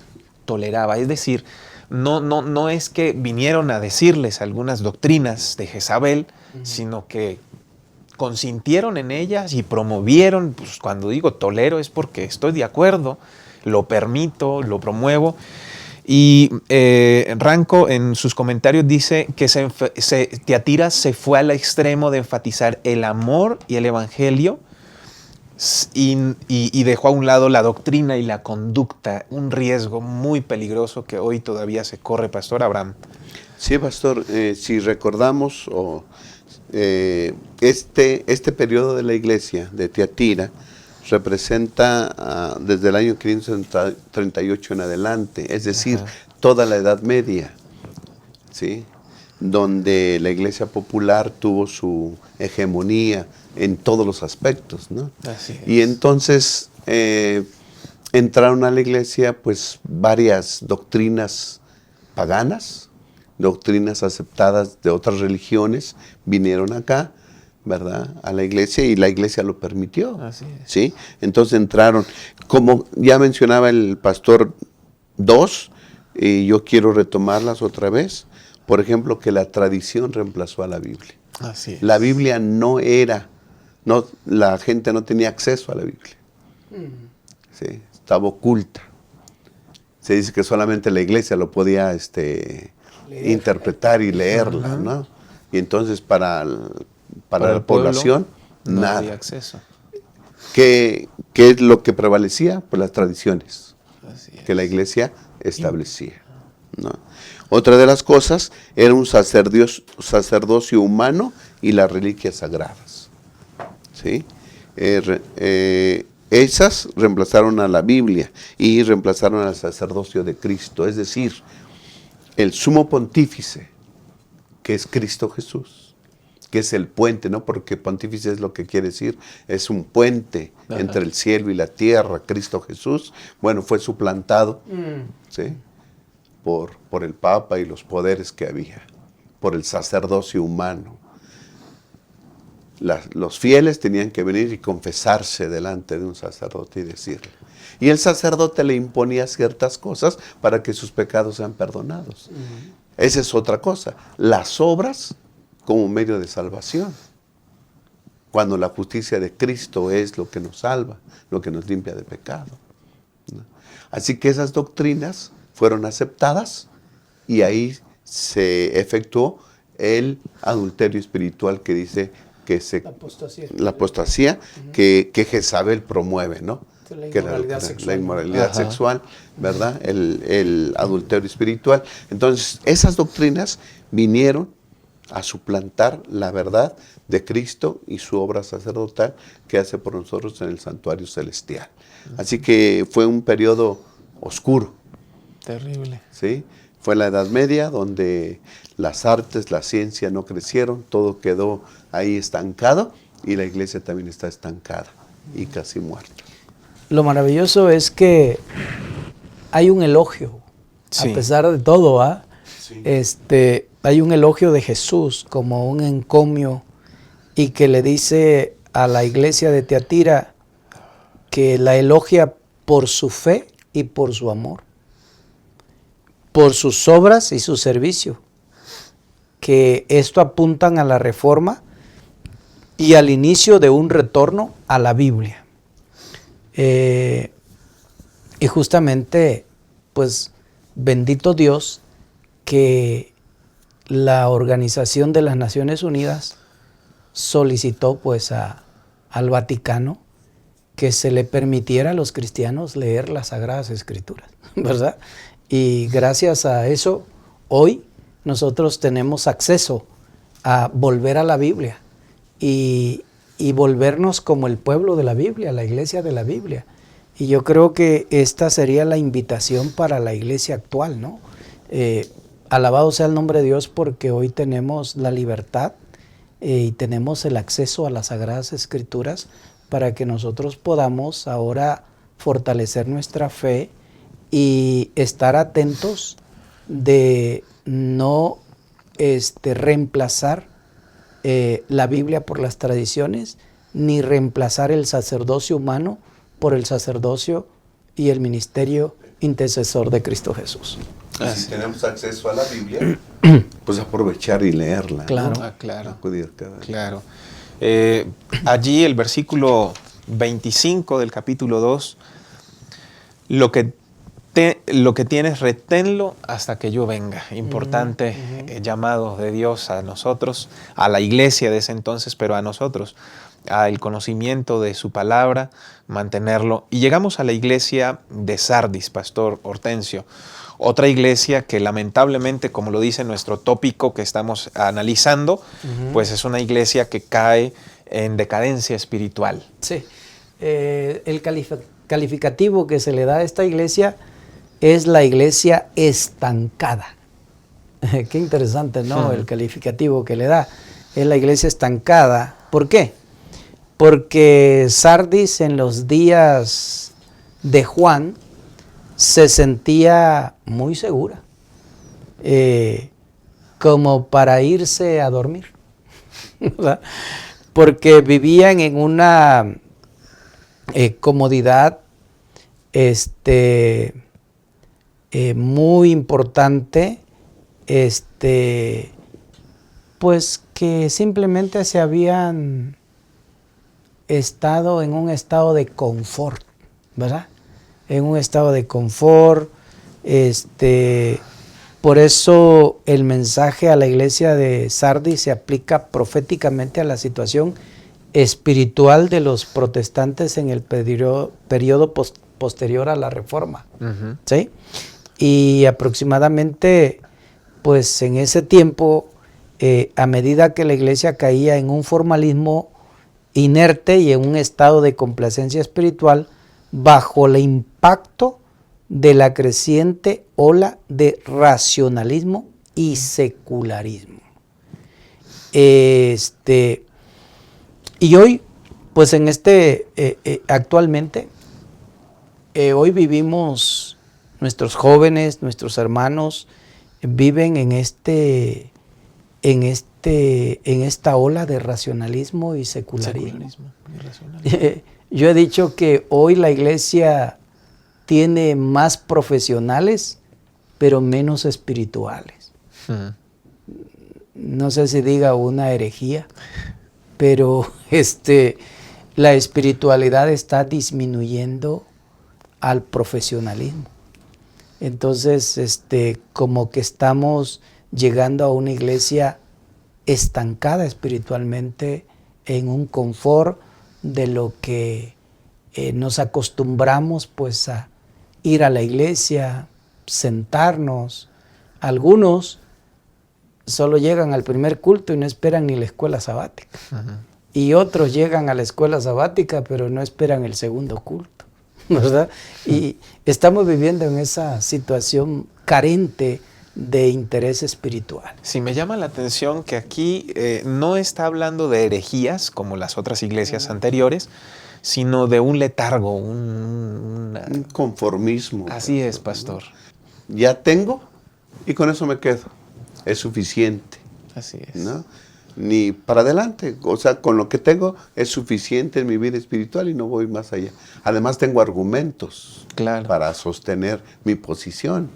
es decir, no es que vinieron a decirles algunas doctrinas de Jezabel, sino que consintieron en ellas y promovieron. Pues cuando digo tolero es porque estoy de acuerdo, lo permito, lo promuevo. Y Ranco en sus comentarios dice que Tiatira se fue al extremo de enfatizar el amor y el evangelio y dejó a un lado la doctrina y la conducta, un riesgo muy peligroso que hoy todavía se corre, Pastor Abraham. Sí, Pastor, si recordamos este periodo de la iglesia de Tiatira representa desde el año 538 en adelante, es decir, toda la Edad Media, ¿sí? Donde la iglesia popular tuvo su hegemonía en todos los aspectos, ¿no? Así es. Y entonces entraron a la iglesia pues varias doctrinas paganas, doctrinas aceptadas de otras religiones, vinieron acá, ¿verdad?, a la iglesia, y la iglesia lo permitió. Así es. ¿Sí? Entonces entraron, como ya mencionaba el pastor, dos, y yo quiero retomarlas otra vez. Por ejemplo, que la tradición reemplazó a la Biblia. Así es. La Biblia la gente no tenía acceso a la Biblia. ¿Sí? Estaba oculta. Se dice que solamente la iglesia lo podía interpretar y leerla, ¿no? Y entonces para la población, no nada. había acceso. ¿Qué es lo que prevalecía? Pues las tradiciones Así es. que la iglesia establecía, ¿no? Otra de las cosas era un sacerdocio humano y las reliquias sagradas, ¿sí? Esas reemplazaron a la Biblia y reemplazaron al sacerdocio de Cristo, es decir, el sumo pontífice, que es Cristo Jesús, que es el puente, ¿no? Porque pontífice es lo que quiere decir, es un puente entre el cielo y la tierra. Cristo Jesús, bueno, fue suplantado, ¿sí?, por el Papa y los poderes que había, por el sacerdocio humano. Los fieles tenían que venir y confesarse delante de un sacerdote y decirle. Y el sacerdote le imponía ciertas cosas para que sus pecados sean perdonados. Esa es otra cosa. Las obras como medio de salvación. Cuando la justicia de Cristo es lo que nos salva, lo que nos limpia de pecado, ¿no? Así que esas doctrinas fueron aceptadas y ahí se efectuó el adulterio espiritual que dice que la apostasía que Jezabel promueve, ¿no? La inmoralidad sexual. La inmoralidad sexual, ¿verdad? El adulterio espiritual. Entonces, esas doctrinas vinieron a suplantar la verdad de Cristo y su obra sacerdotal que hace por nosotros en el santuario celestial. Así que fue un periodo oscuro. Terrible. ¿Sí? Fue la Edad Media donde las artes, la ciencia no crecieron, todo quedó ahí estancado y la iglesia también está estancada y casi muerta. Lo maravilloso es que hay un elogio, Sí. a pesar de todo, ¿ah? Sí. Hay un elogio de Jesús como un encomio y que le dice a la iglesia de Tiatira que la elogia por su fe y por su amor, por sus obras y su servicio, que esto apuntan a la reforma y al inicio de un retorno a la Biblia. Y justamente, pues, bendito Dios que la Organización de las Naciones Unidas solicitó pues al Vaticano que se le permitiera a los cristianos leer las Sagradas Escrituras, ¿verdad? Y gracias a eso, hoy nosotros tenemos acceso a volver a la Biblia y volvernos como el pueblo de la Biblia, la iglesia de la Biblia. Y yo creo que esta sería la invitación para la iglesia actual, ¿no? Alabado sea el nombre de Dios porque hoy tenemos la libertad y tenemos el acceso a las Sagradas Escrituras para que nosotros podamos ahora fortalecer nuestra fe y estar atentos de no reemplazar la Biblia por las tradiciones, ni reemplazar el sacerdocio humano por el sacerdocio y el ministerio intercesor de Cristo Jesús. Y si tenemos acceso a la Biblia, pues aprovechar y leerla. Claro. ¿no? Claro. Acudir cada día. Claro. Allí el versículo 25 del capítulo 2, lo que tienes, reténlo hasta que yo venga. Importante llamado de Dios a nosotros, a la iglesia de ese entonces, pero a nosotros, al conocimiento de su palabra, mantenerlo. Y llegamos a la iglesia de Sardis, Pastor Hortensio. Otra iglesia que lamentablemente, como lo dice nuestro tópico que estamos analizando, pues es una iglesia que cae en decadencia espiritual. Sí. El calificativo que se le da a esta iglesia es la iglesia estancada. Qué interesante, ¿no? El calificativo que le da. Es la iglesia estancada. ¿Por qué? Porque Sardis en los días de Juan se sentía muy segura, como para irse a dormir, ¿verdad? Porque vivían en una comodidad muy importante, pues que simplemente se habían estado en un estado de confort, ¿verdad? En un estado de confort. Por eso el mensaje a la iglesia de Sardis se aplica proféticamente a la situación espiritual de los protestantes en el periodo posterior a la Reforma. ¿Sí? Y aproximadamente, pues en ese tiempo, a medida que la iglesia caía en un formalismo inerte y en un estado de complacencia espiritual, bajo el impacto de la creciente ola de racionalismo y secularismo. Y hoy, pues en actualmente, hoy vivimos, nuestros jóvenes, nuestros hermanos, viven en esta ola de racionalismo y secularismo. Yo he dicho que hoy la iglesia tiene más profesionales, pero menos espirituales. No sé si diga una herejía, pero la espiritualidad está disminuyendo al profesionalismo. Entonces, como que estamos llegando a una iglesia estancada espiritualmente en un confort de lo que nos acostumbramos pues a ir a la iglesia, sentarnos. Algunos solo llegan al primer culto y no esperan ni la escuela sabática. Y otros llegan a la escuela sabática pero no esperan el segundo culto, ¿verdad? Y estamos viviendo en esa situación carente de interés espiritual. Sí, me llama la atención que aquí no está hablando de herejías como las otras iglesias anteriores, sino de un letargo, un conformismo. Así es, pastor. Ya tengo y con eso me quedo. Es suficiente. Así es. ¿No? Ni para adelante. O sea, con lo que tengo es suficiente en mi vida espiritual y no voy más allá. Además tengo argumentos para sostener mi posición.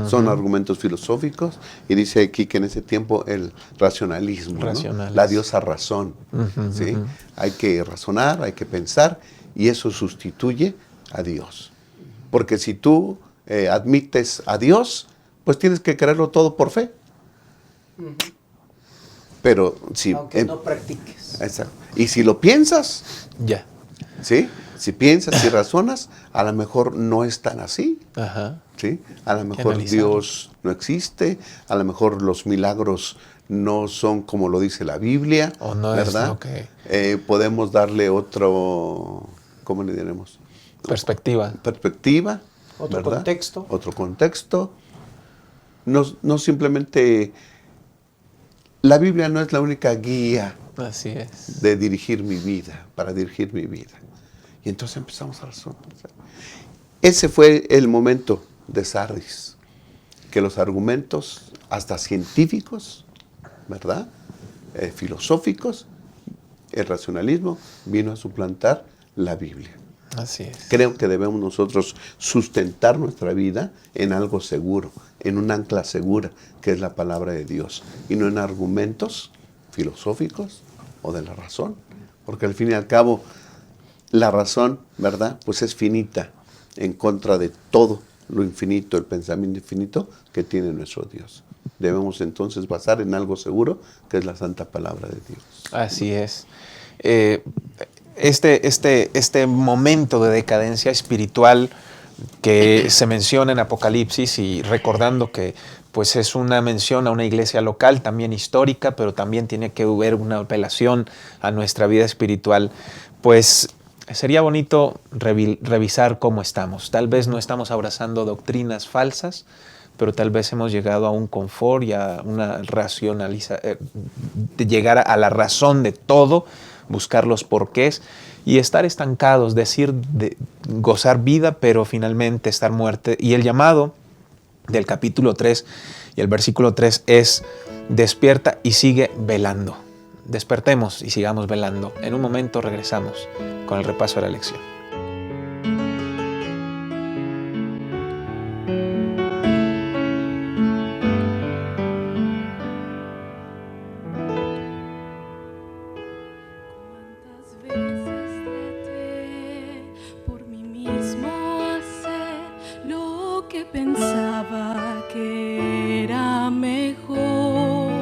Son argumentos filosóficos y dice aquí que en ese tiempo el racionalismo, ¿no? La diosa razón. ¿Sí? Hay que razonar, hay que pensar y eso sustituye a Dios. Porque si tú admites a Dios, pues tienes que creerlo todo por fe. Pero si... Aunque no practiques. Exacto. Y si lo piensas, Ya. ¿sí? Si piensas y razonas, a lo mejor no es tan así. Ajá. ¿Sí? A lo mejor analizarlo. Dios no existe, a lo mejor los milagros no son como lo dice la Biblia, O no es ¿verdad? lo que- Podemos darle otro, ¿cómo le diremos? Perspectiva. Perspectiva. Otro ¿verdad? contexto. Otro contexto. No simplemente, la Biblia no es la única guía Así es. de dirigir mi vida, para dirigir mi vida. Y entonces empezamos a razonar. Ese fue el momento de Sardis, que los argumentos, hasta científicos, ¿verdad? Filosóficos, el racionalismo vino a suplantar la Biblia. Así es. Creo que debemos nosotros sustentar nuestra vida en algo seguro, en un ancla segura, que es la palabra de Dios, y no en argumentos filosóficos o de la razón, porque al fin y al cabo la razón, ¿verdad? Pues es finita en contra de todo lo infinito, el pensamiento infinito que tiene nuestro Dios. Debemos entonces basar en algo seguro, que es la santa palabra de Dios. Así es. Este momento de decadencia espiritual que se menciona en Apocalipsis, y recordando que pues es una mención a una iglesia local, también histórica, pero también tiene que haber una apelación a nuestra vida espiritual, pues sería bonito revisar cómo estamos. Tal vez no estamos abrazando doctrinas falsas, pero tal vez hemos llegado a un confort y a una de llegar a la razón de todo, buscar los porqués y estar estancados, gozar vida, pero finalmente estar muerte. Y el llamado del capítulo 3 y el versículo 3 es: despierta y sigue velando. Despertemos y sigamos velando. En un momento regresamos con el repaso de la lección. Cuántas veces traté por mí mismo hacer lo que pensaba que era mejor.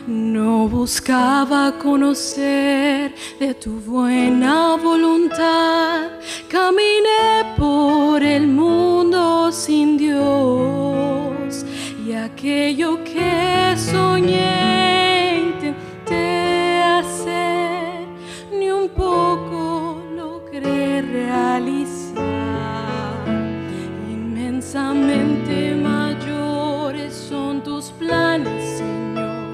No buscaba conocer de tu buena voluntad. Caminé por el mundo sin Dios, y aquello que soñé intenté hacer, ni un poco logré realizar. Inmensamente mayores son tus planes, Señor,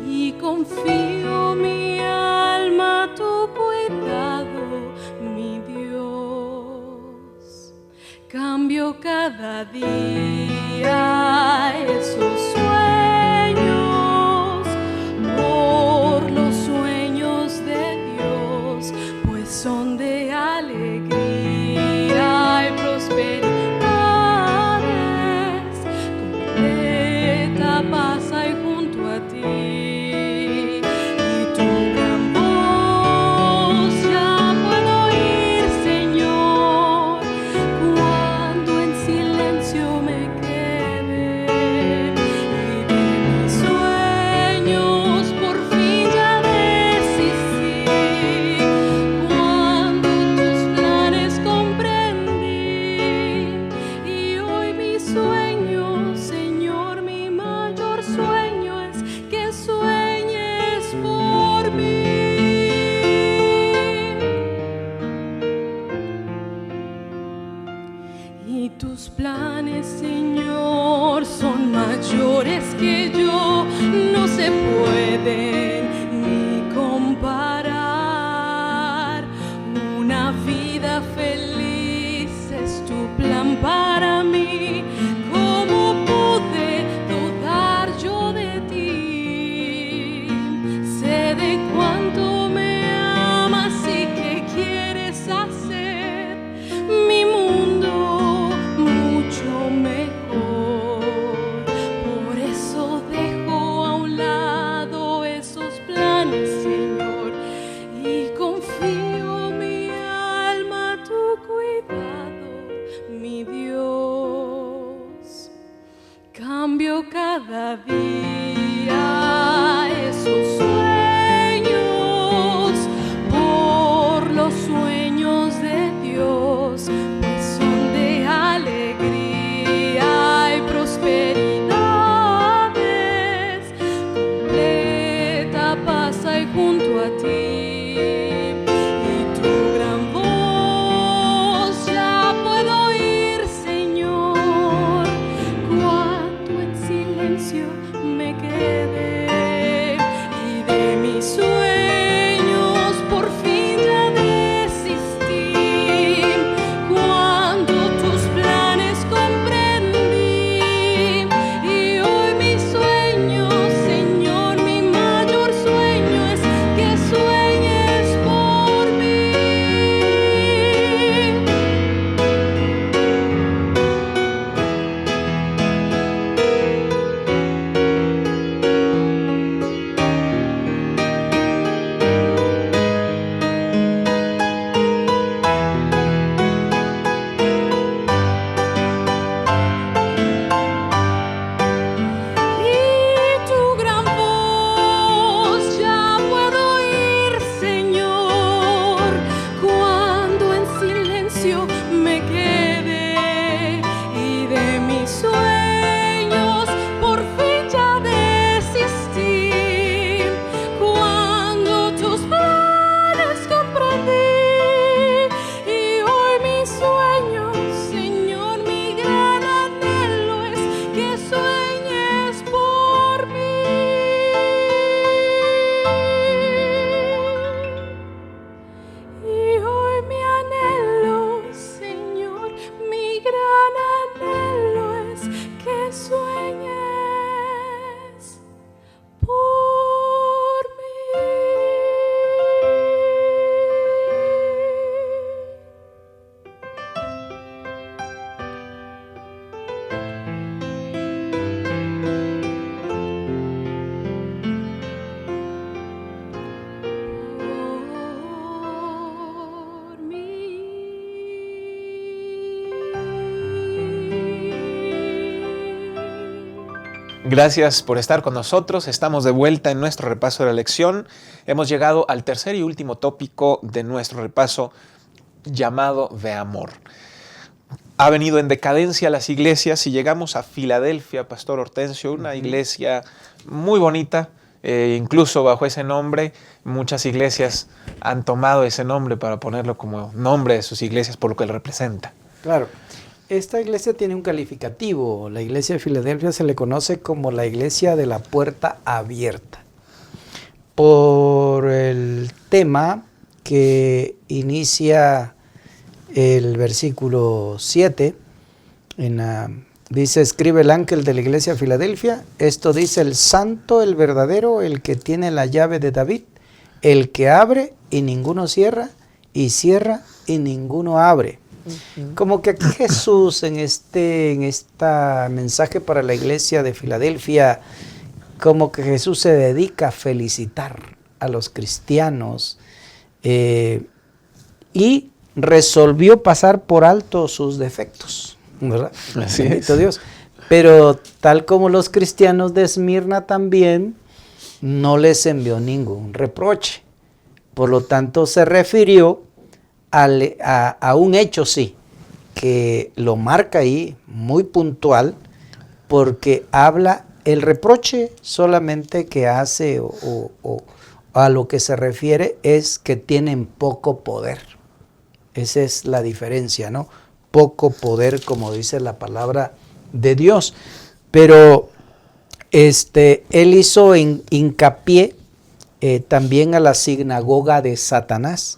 y confío mi alma a tu cuidado, mi Dios. Cambio cada día esos sueños por los sueños de Dios, pues son de alegría y prosperidades. Completa paz hay junto a ti, y tu gran voz ya puedo oír, Señor, cuando en silencio me quede. Y de mis sueños por fin ya desistí, cuando tus planes comprendí. Y hoy mi sueño, Señor, mi mayor sueño es que sueñes por mí. Y tus planes, Señor, son mayores que yo, no se pueden ni comparar. Una vida feliz es tu plan para mí. ¿Cómo pude dudar yo de ti? Sé de cuánto me amas y que quieres hacer mi mundo mucho mejor. Por eso dejo a un lado esos planes, Señor, y confío mi Gracias por estar con nosotros. Estamos de vuelta en nuestro repaso de la lección. Hemos llegado al tercer y último tópico de nuestro repaso, llamado de amor. Ha venido en decadencia las iglesias y llegamos a Filadelfia, Pastor Hortensio, una iglesia muy bonita. Incluso bajo ese nombre, muchas iglesias han tomado ese nombre para ponerlo como nombre de sus iglesias por lo que él representa. Claro. Esta iglesia tiene un calificativo. La iglesia de Filadelfia se le conoce como la iglesia de la puerta abierta. Por el tema que inicia el versículo 7, dice, escribe el ángel de la iglesia de Filadelfia. Esto dice el santo, el verdadero, el que tiene la llave de David, el que abre y ninguno cierra, y cierra y ninguno abre. Como que aquí Jesús en este mensaje para la iglesia de Filadelfia, como que Jesús se dedica a felicitar a los cristianos y resolvió pasar por alto sus defectos, ¿verdad? Así Bendito es. Dios. Pero tal como los cristianos de Esmirna también, no les envió ningún reproche. Por lo tanto, se refirió a un hecho, sí, que lo marca ahí muy puntual, porque habla el reproche solamente que hace o a lo que se refiere es que tienen poco poder. Esa es la diferencia, ¿no? Poco poder, como dice la palabra de Dios. Pero él hizo hincapié también a la sinagoga de Satanás,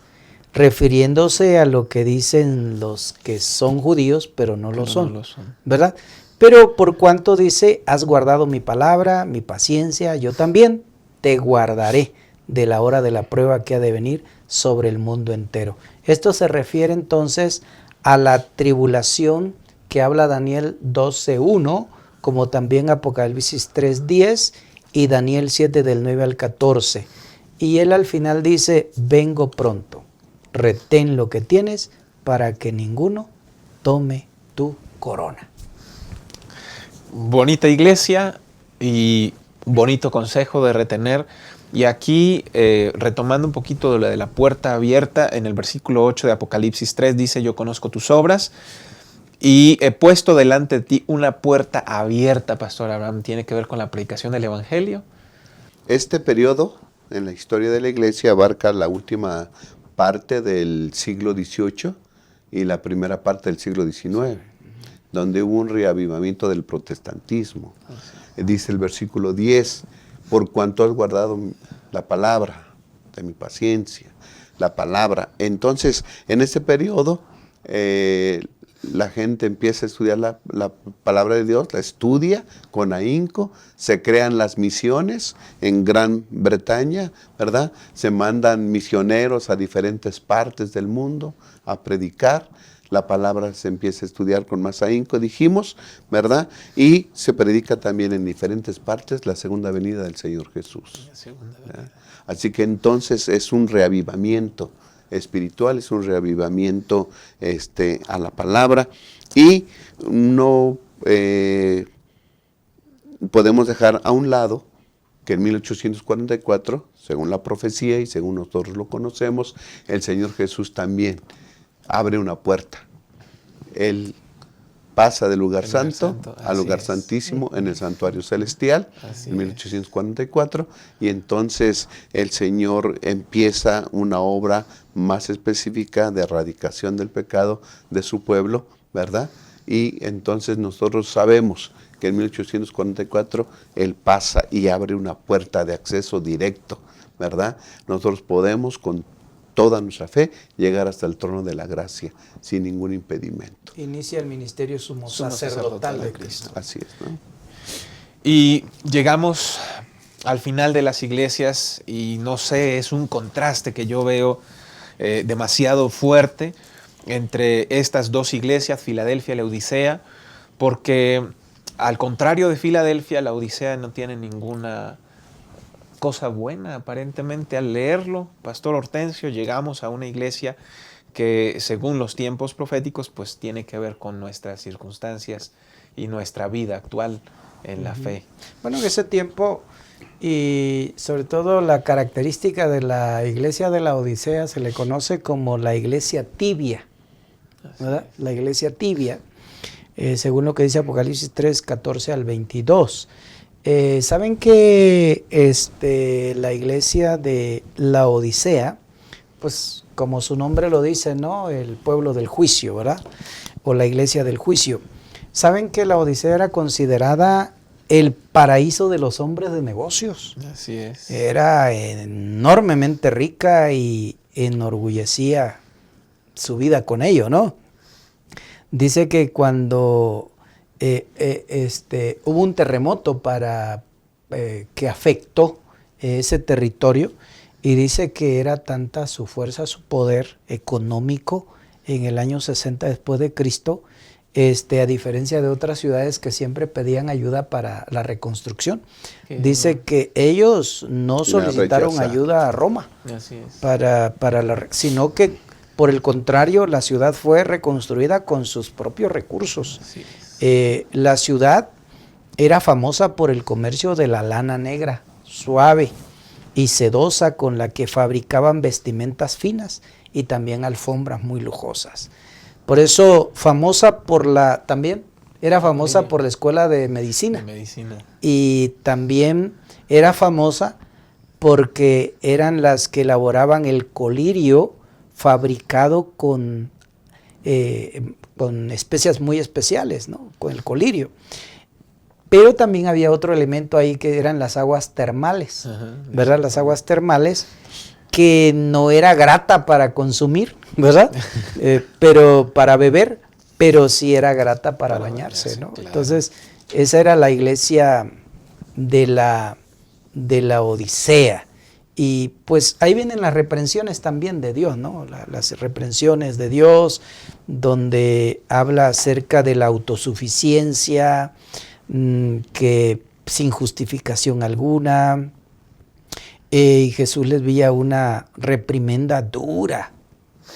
refiriéndose a lo que dicen los que son judíos, pero no lo son, ¿verdad? Pero por cuanto dice, has guardado mi palabra, mi paciencia, yo también te guardaré de la hora de la prueba que ha de venir sobre el mundo entero. Esto se refiere entonces a la tribulación que habla Daniel 12:1, como también Apocalipsis 3:10 y Daniel 7 del 9 al 14. Y él al final dice, vengo pronto. Retén lo que tienes para que ninguno tome tu corona. Bonita iglesia y bonito consejo de retener. Y aquí, retomando un poquito de lo de la puerta abierta, en el versículo 8 de Apocalipsis 3 dice, yo conozco tus obras y he puesto delante de ti una puerta abierta, Pastor Abraham. ¿Tiene que ver con la predicación del Evangelio? Este periodo en la historia de la iglesia abarca la última parte del siglo XVIII y la primera parte del siglo XIX, donde hubo un reavivamiento del protestantismo. Dice el versículo 10, por cuanto has guardado la palabra de mi paciencia, la palabra. Entonces, en ese periodo, la gente empieza a estudiar la palabra de Dios, la estudia con ahínco, se crean las misiones en Gran Bretaña, ¿verdad? Se mandan misioneros a diferentes partes del mundo a predicar. La palabra se empieza a estudiar con más ahínco, dijimos, ¿verdad? Y se predica también en diferentes partes la segunda venida del Señor Jesús. ¿Verdad? Así que entonces es un reavivamiento espiritual, es un reavivamiento a la palabra, y no podemos dejar a un lado que en 1844, según la profecía y según nosotros lo conocemos, el Señor Jesús también abre una puerta. Él pasa del lugar santo al lugar santísimo en el santuario celestial en 1844, y entonces el Señor empieza una obra más específica de erradicación del pecado de su pueblo, ¿verdad? Y entonces nosotros sabemos que en 1844 Él pasa y abre una puerta de acceso directo, ¿verdad? Nosotros podemos con toda nuestra fe llegar hasta el trono de la gracia sin ningún impedimento. Inicia el ministerio sumo sacerdotal de Cristo. Así es, ¿no? Y llegamos al final de las iglesias y no sé, es un contraste que yo veo demasiado fuerte entre estas dos iglesias, Filadelfia y Laodicea, porque al contrario de Filadelfia, Laodicea no tiene ninguna cosa buena aparentemente. Al leerlo, Pastor Hortensio, llegamos a una iglesia que según los tiempos proféticos pues tiene que ver con nuestras circunstancias y nuestra vida actual en la fe. Bueno, en ese tiempo, y sobre todo la característica de la iglesia de la Odisea se le conoce como la iglesia tibia, ¿verdad? La iglesia tibia, según lo que dice Apocalipsis 3, 14 al 22. Saben que la iglesia de la Odisea, pues como su nombre lo dice, ¿no? El pueblo del juicio, ¿verdad? O la iglesia del juicio. Saben que la Odisea era considerada el paraíso de los hombres de negocios. Así es. Era enormemente rica y enorgullecía su vida con ello, ¿no? Dice que cuando hubo un terremoto que afectó ese territorio, y dice que era tanta su fuerza, su poder económico en el año 60 después de Cristo, a diferencia de otras ciudades que siempre pedían ayuda para la reconstrucción. Dice que ellos no solicitaron ayuda a Roma, Así es. sino que por el contrario la ciudad fue reconstruida con sus propios recursos. Así es. La ciudad era famosa por el comercio de la lana negra, suave y sedosa, con la que fabricaban vestimentas finas y también alfombras muy lujosas. Por eso también era famosa por la escuela de medicina. Y también era famosa porque eran las que elaboraban el colirio fabricado con especias muy especiales, ¿no? Con el colirio. Pero también había otro elemento ahí que eran las aguas termales, ¿verdad? Las aguas termales, que no era grata para consumir, ¿verdad? Pero para beber, pero sí era grata para bañarse, ¿no? Claro. Entonces, esa era la iglesia de la Odisea. Y pues ahí vienen las reprensiones también de Dios, ¿no? Las reprensiones de Dios, donde habla acerca de la autosuficiencia, que sin justificación alguna, y Jesús les veía una reprimenda dura.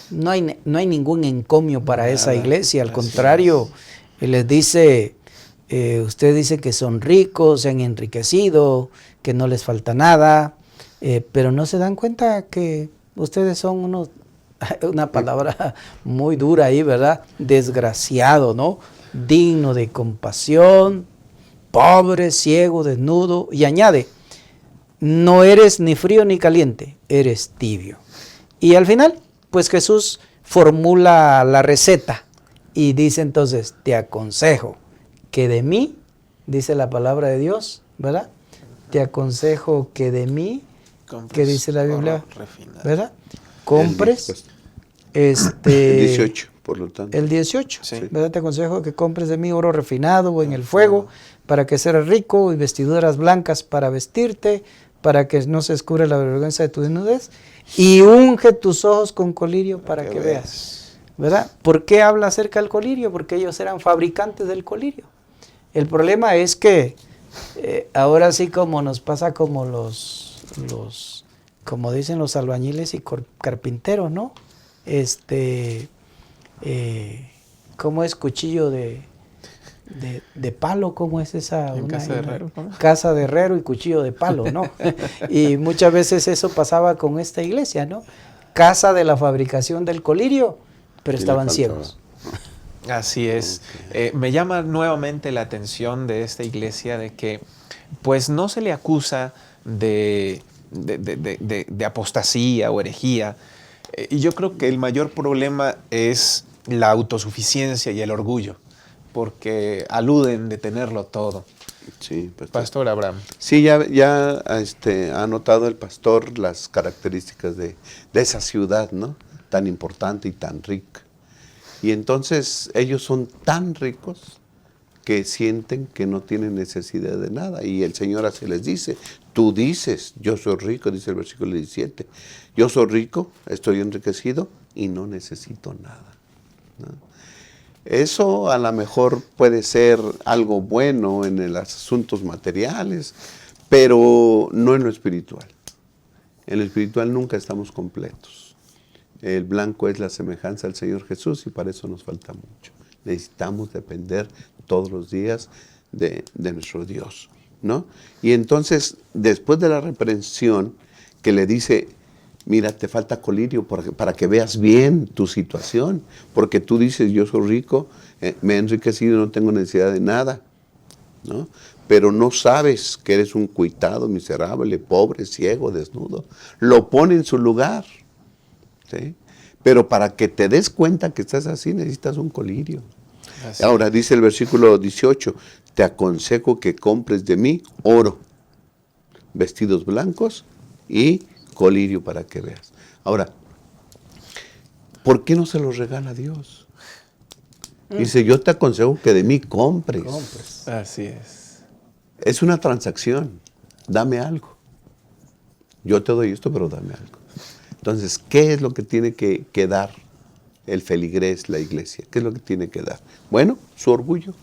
No hay ningún encomio para esa iglesia, al contrario, les dice, usted dice que son ricos, se han enriquecido, que no les falta nada, pero no se dan cuenta que ustedes son una palabra muy dura ahí, ¿verdad? Desgraciado, ¿no? Digno de compasión, pobre, ciego, desnudo, y añade, no eres ni frío ni caliente, eres tibio. Y al final, pues Jesús formula la receta y dice entonces, te aconsejo que de mí, dice la palabra de Dios, ¿verdad? Te aconsejo que de mí, ¿qué dice la Biblia? ¿Verdad? Compres el 18, por lo tanto. El 18, sí. ¿verdad? Te aconsejo que compres de mí oro refinado o en el fuego, para que seas rico, y vestiduras blancas para vestirte, para que no se descubra la vergüenza de tu desnudez, y unge tus ojos con colirio para que veas, ¿verdad? ¿Por qué habla acerca del colirio? Porque ellos eran fabricantes del colirio. El problema es que ahora sí, como nos pasa como como dicen los albañiles y carpinteros, ¿no? ¿Cómo es cuchillo de palo? ¿Cómo es esa? Casa de herrero, ¿no? Casa de herrero y cuchillo de palo, ¿no? Y muchas veces eso pasaba con esta iglesia, ¿no? Casa de la fabricación del colirio, pero estaban ciegos. Así es. Me llama nuevamente la atención de esta iglesia de que pues no se le acusa de apostasía o herejía. Y yo creo que el mayor problema es la autosuficiencia y el orgullo, porque aluden de tenerlo todo. Sí, Pastor Abraham. Sí, ya ha notado el pastor las características de esa ciudad, ¿no? Tan importante y tan rica. Y entonces ellos son tan ricos que sienten que no tienen necesidad de nada. Y el Señor así les dice, tú dices, yo soy rico, dice el versículo 17, yo soy rico, estoy enriquecido y no necesito nada, ¿no? Eso a lo mejor puede ser algo bueno en los asuntos materiales, pero no en lo espiritual. En lo espiritual nunca estamos completos. El blanco es la semejanza al Señor Jesús y para eso nos falta mucho. Necesitamos depender todos los días de nuestro Dios, ¿no? Y entonces, después de la reprensión, que le dice, mira, te falta colirio para que veas bien tu situación, porque tú dices, yo soy rico, me he enriquecido, no tengo necesidad de nada, ¿no? Pero no sabes que eres un cuitado, miserable, pobre, ciego, desnudo. Lo pone en su lugar, ¿sí? Pero para que te des cuenta que estás así, necesitas un colirio. Así. Ahora dice el versículo 18, te aconsejo que compres de mí oro, vestidos blancos y colirio para que veas. Ahora, ¿por qué no se los regala Dios? Dice, yo te aconsejo que de mí compres. Así es. Es una transacción. Dame algo. Yo te doy esto, pero dame algo. Entonces, ¿qué es lo que tiene que dar el feligrés, la iglesia? ¿Qué es lo que tiene que dar? Bueno, su orgullo,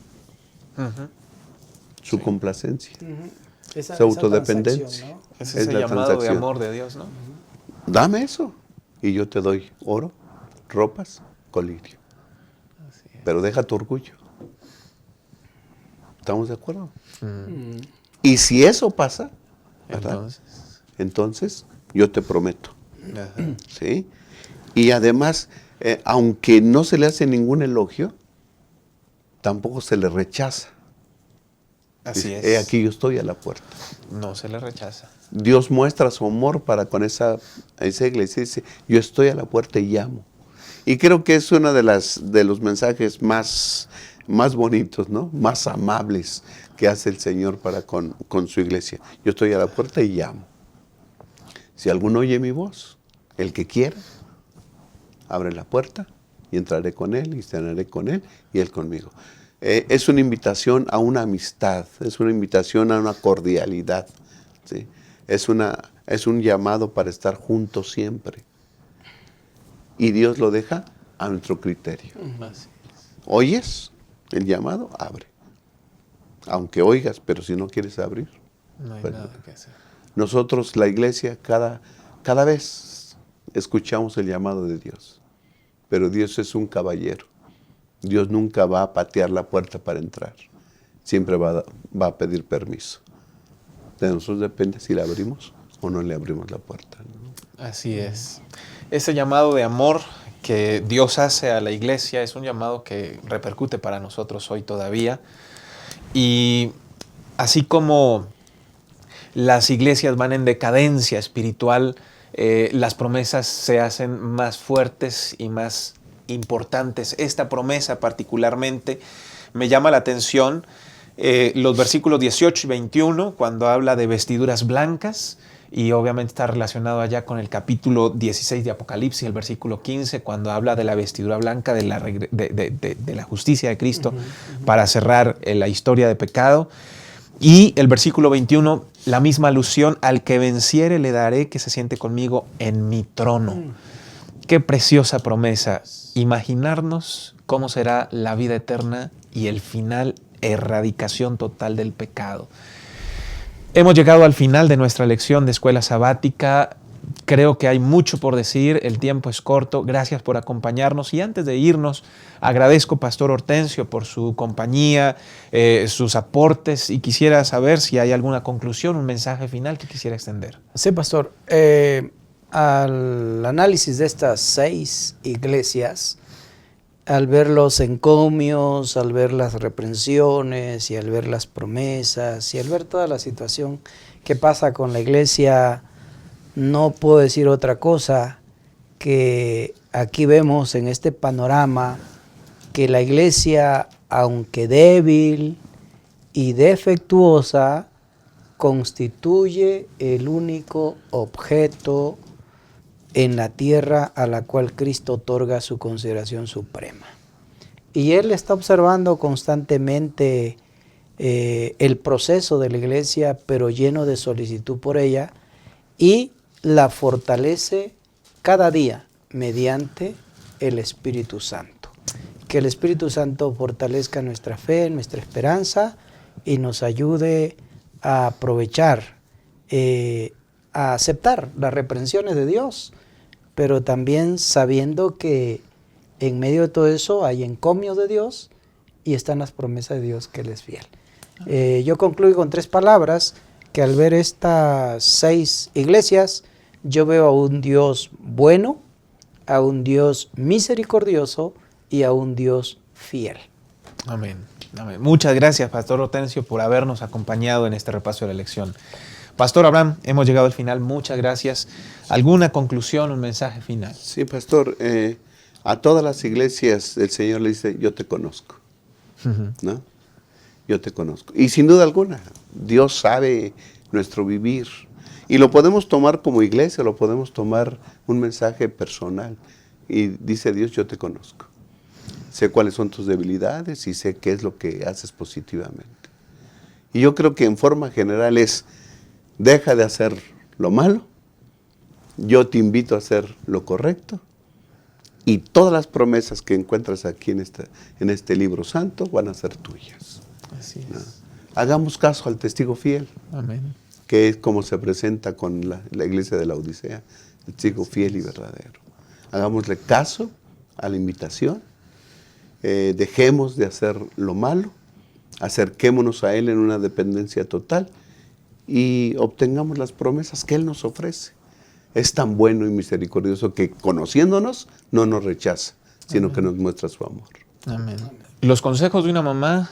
su complacencia, su autodependencia. ¿no? Es Es ese la llamado de transacción. amor de Dios, ¿no? Dame eso y yo te doy oro, ropas, colirio. Pero deja tu orgullo. ¿Estamos de acuerdo? Y si eso pasa, ¿verdad? Entonces yo te prometo, Ajá. ¿sí? Y además, aunque no se le hace ningún elogio, tampoco se le rechaza. Así Dice, es. aquí yo estoy a la puerta. No se le rechaza. Dios muestra su amor para con esa iglesia. Dice, yo estoy a la puerta y llamo. Y creo que es uno de los mensajes más bonitos, ¿no? Más amables que hace el Señor para con su iglesia. Yo estoy a la puerta y llamo. Si alguno oye mi voz, el que quiera, abre la puerta y entraré con él y cenaré con él y él conmigo. Es una invitación a una amistad, es una invitación a una cordialidad, ¿sí? Es un llamado para estar juntos siempre. Y Dios lo deja a nuestro criterio. ¿Oyes el llamado? Abre. Aunque oigas, pero si no quieres abrir. No hay pues nada que hacer. Nosotros, la iglesia, cada vez escuchamos el llamado de Dios. Pero Dios es un caballero. Dios nunca va a patear la puerta para entrar. Siempre va a pedir permiso. De nosotros depende si le abrimos o no le abrimos la puerta, ¿no? Así es. Ese llamado de amor que Dios hace a la iglesia es un llamado que repercute para nosotros hoy todavía. Y así como las iglesias van en decadencia espiritual, las promesas se hacen más fuertes y más importantes. Esta promesa particularmente me llama la atención, los versículos 18 y 21, cuando habla de vestiduras blancas, y obviamente está relacionado allá con el capítulo 16 de Apocalipsis, el versículo 15, cuando habla de la vestidura blanca de la justicia de Cristo para cerrar la historia de pecado. Y el versículo 21, la misma alusión, al que venciere le daré que se siente conmigo en mi trono. Qué preciosa promesa. Imaginarnos cómo será la vida eterna y el final, erradicación total del pecado. Hemos llegado al final de nuestra lección de escuela sabática. Creo que hay mucho por decir, el tiempo es corto. Gracias por acompañarnos. Y antes de irnos, agradezco, Pastor Hortensio, por su compañía, sus aportes, y quisiera saber si hay alguna conclusión, un mensaje final que quisiera extender. Sí, pastor. Al análisis de estas 6 iglesias, al ver los encomios, al ver las reprensiones y al ver las promesas y al ver toda la situación que pasa con la iglesia, no puedo decir otra cosa que aquí vemos en este panorama que la iglesia, aunque débil y defectuosa, constituye el único objeto en la tierra a la cual Cristo otorga su consideración suprema. Y Él está observando constantemente el proceso de la iglesia, pero lleno de solicitud por ella, y la fortalece cada día mediante el Espíritu Santo. Que el Espíritu Santo fortalezca nuestra fe, nuestra esperanza, y nos ayude a aprovechar, a aceptar las reprensiones de Dios, pero también sabiendo que en medio de todo eso hay encomios de Dios y están las promesas de Dios, que Él es fiel. Yo concluyo con 3 palabras, que al ver estas 6 iglesias, yo veo a un Dios bueno, a un Dios misericordioso y a un Dios fiel. Amén. Amén. Muchas gracias, Pastor Hortensio, por habernos acompañado en este repaso de la lección. Pastor Abraham, hemos llegado al final. Muchas gracias. ¿Alguna conclusión, un mensaje final? Sí, pastor, a todas las iglesias el Señor le dice, yo te conozco, ¿no? Yo te conozco. Y sin duda alguna, Dios sabe nuestro vivir. Y lo podemos tomar como iglesia, lo podemos tomar un mensaje personal. Y dice Dios, yo te conozco. Sé cuáles son tus debilidades y sé qué es lo que haces positivamente. Y yo creo que en forma general es, deja de hacer lo malo, yo te invito a hacer lo correcto, y todas las promesas que encuentras aquí en este libro santo van a ser tuyas. Así es. ¿No? Hagamos caso al testigo fiel, Amén. que es como se presenta con la iglesia de la Odisea, el testigo fiel y verdadero. Hagámosle caso a la invitación, dejemos de hacer lo malo, acerquémonos a Él en una dependencia total y obtengamos las promesas que Él nos ofrece. Es tan bueno y misericordioso que conociéndonos no nos rechaza, sino que nos muestra su amor. Amén. Los consejos de una mamá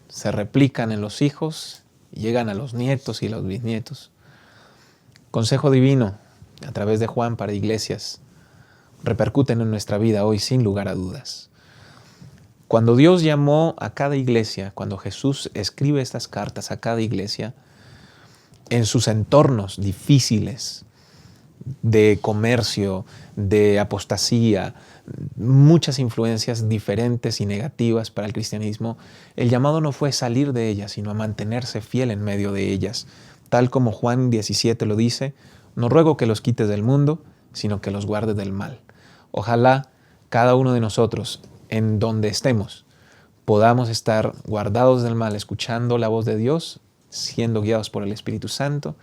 se replican en los hijos y llegan a los nietos y los bisnietos. Consejo divino a través de Juan para iglesias repercuten en nuestra vida hoy sin lugar a dudas. Cuando Dios llamó a cada iglesia, cuando Jesús escribe estas cartas a cada iglesia, en sus entornos difíciles de comercio, de apostasía, muchas influencias diferentes y negativas para el cristianismo, el llamado no fue salir de ellas, sino a mantenerse fiel en medio de ellas. Tal como Juan 17 lo dice, no ruego que los quites del mundo, sino que los guardes del mal. Ojalá cada uno de nosotros, en donde estemos, podamos estar guardados del mal, escuchando la voz de Dios, siendo guiados por el Espíritu Santo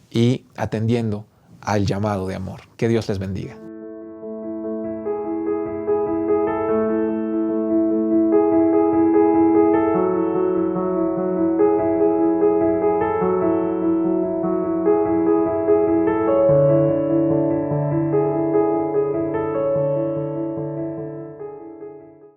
y atendiendo al llamado de amor. Que Dios les bendiga.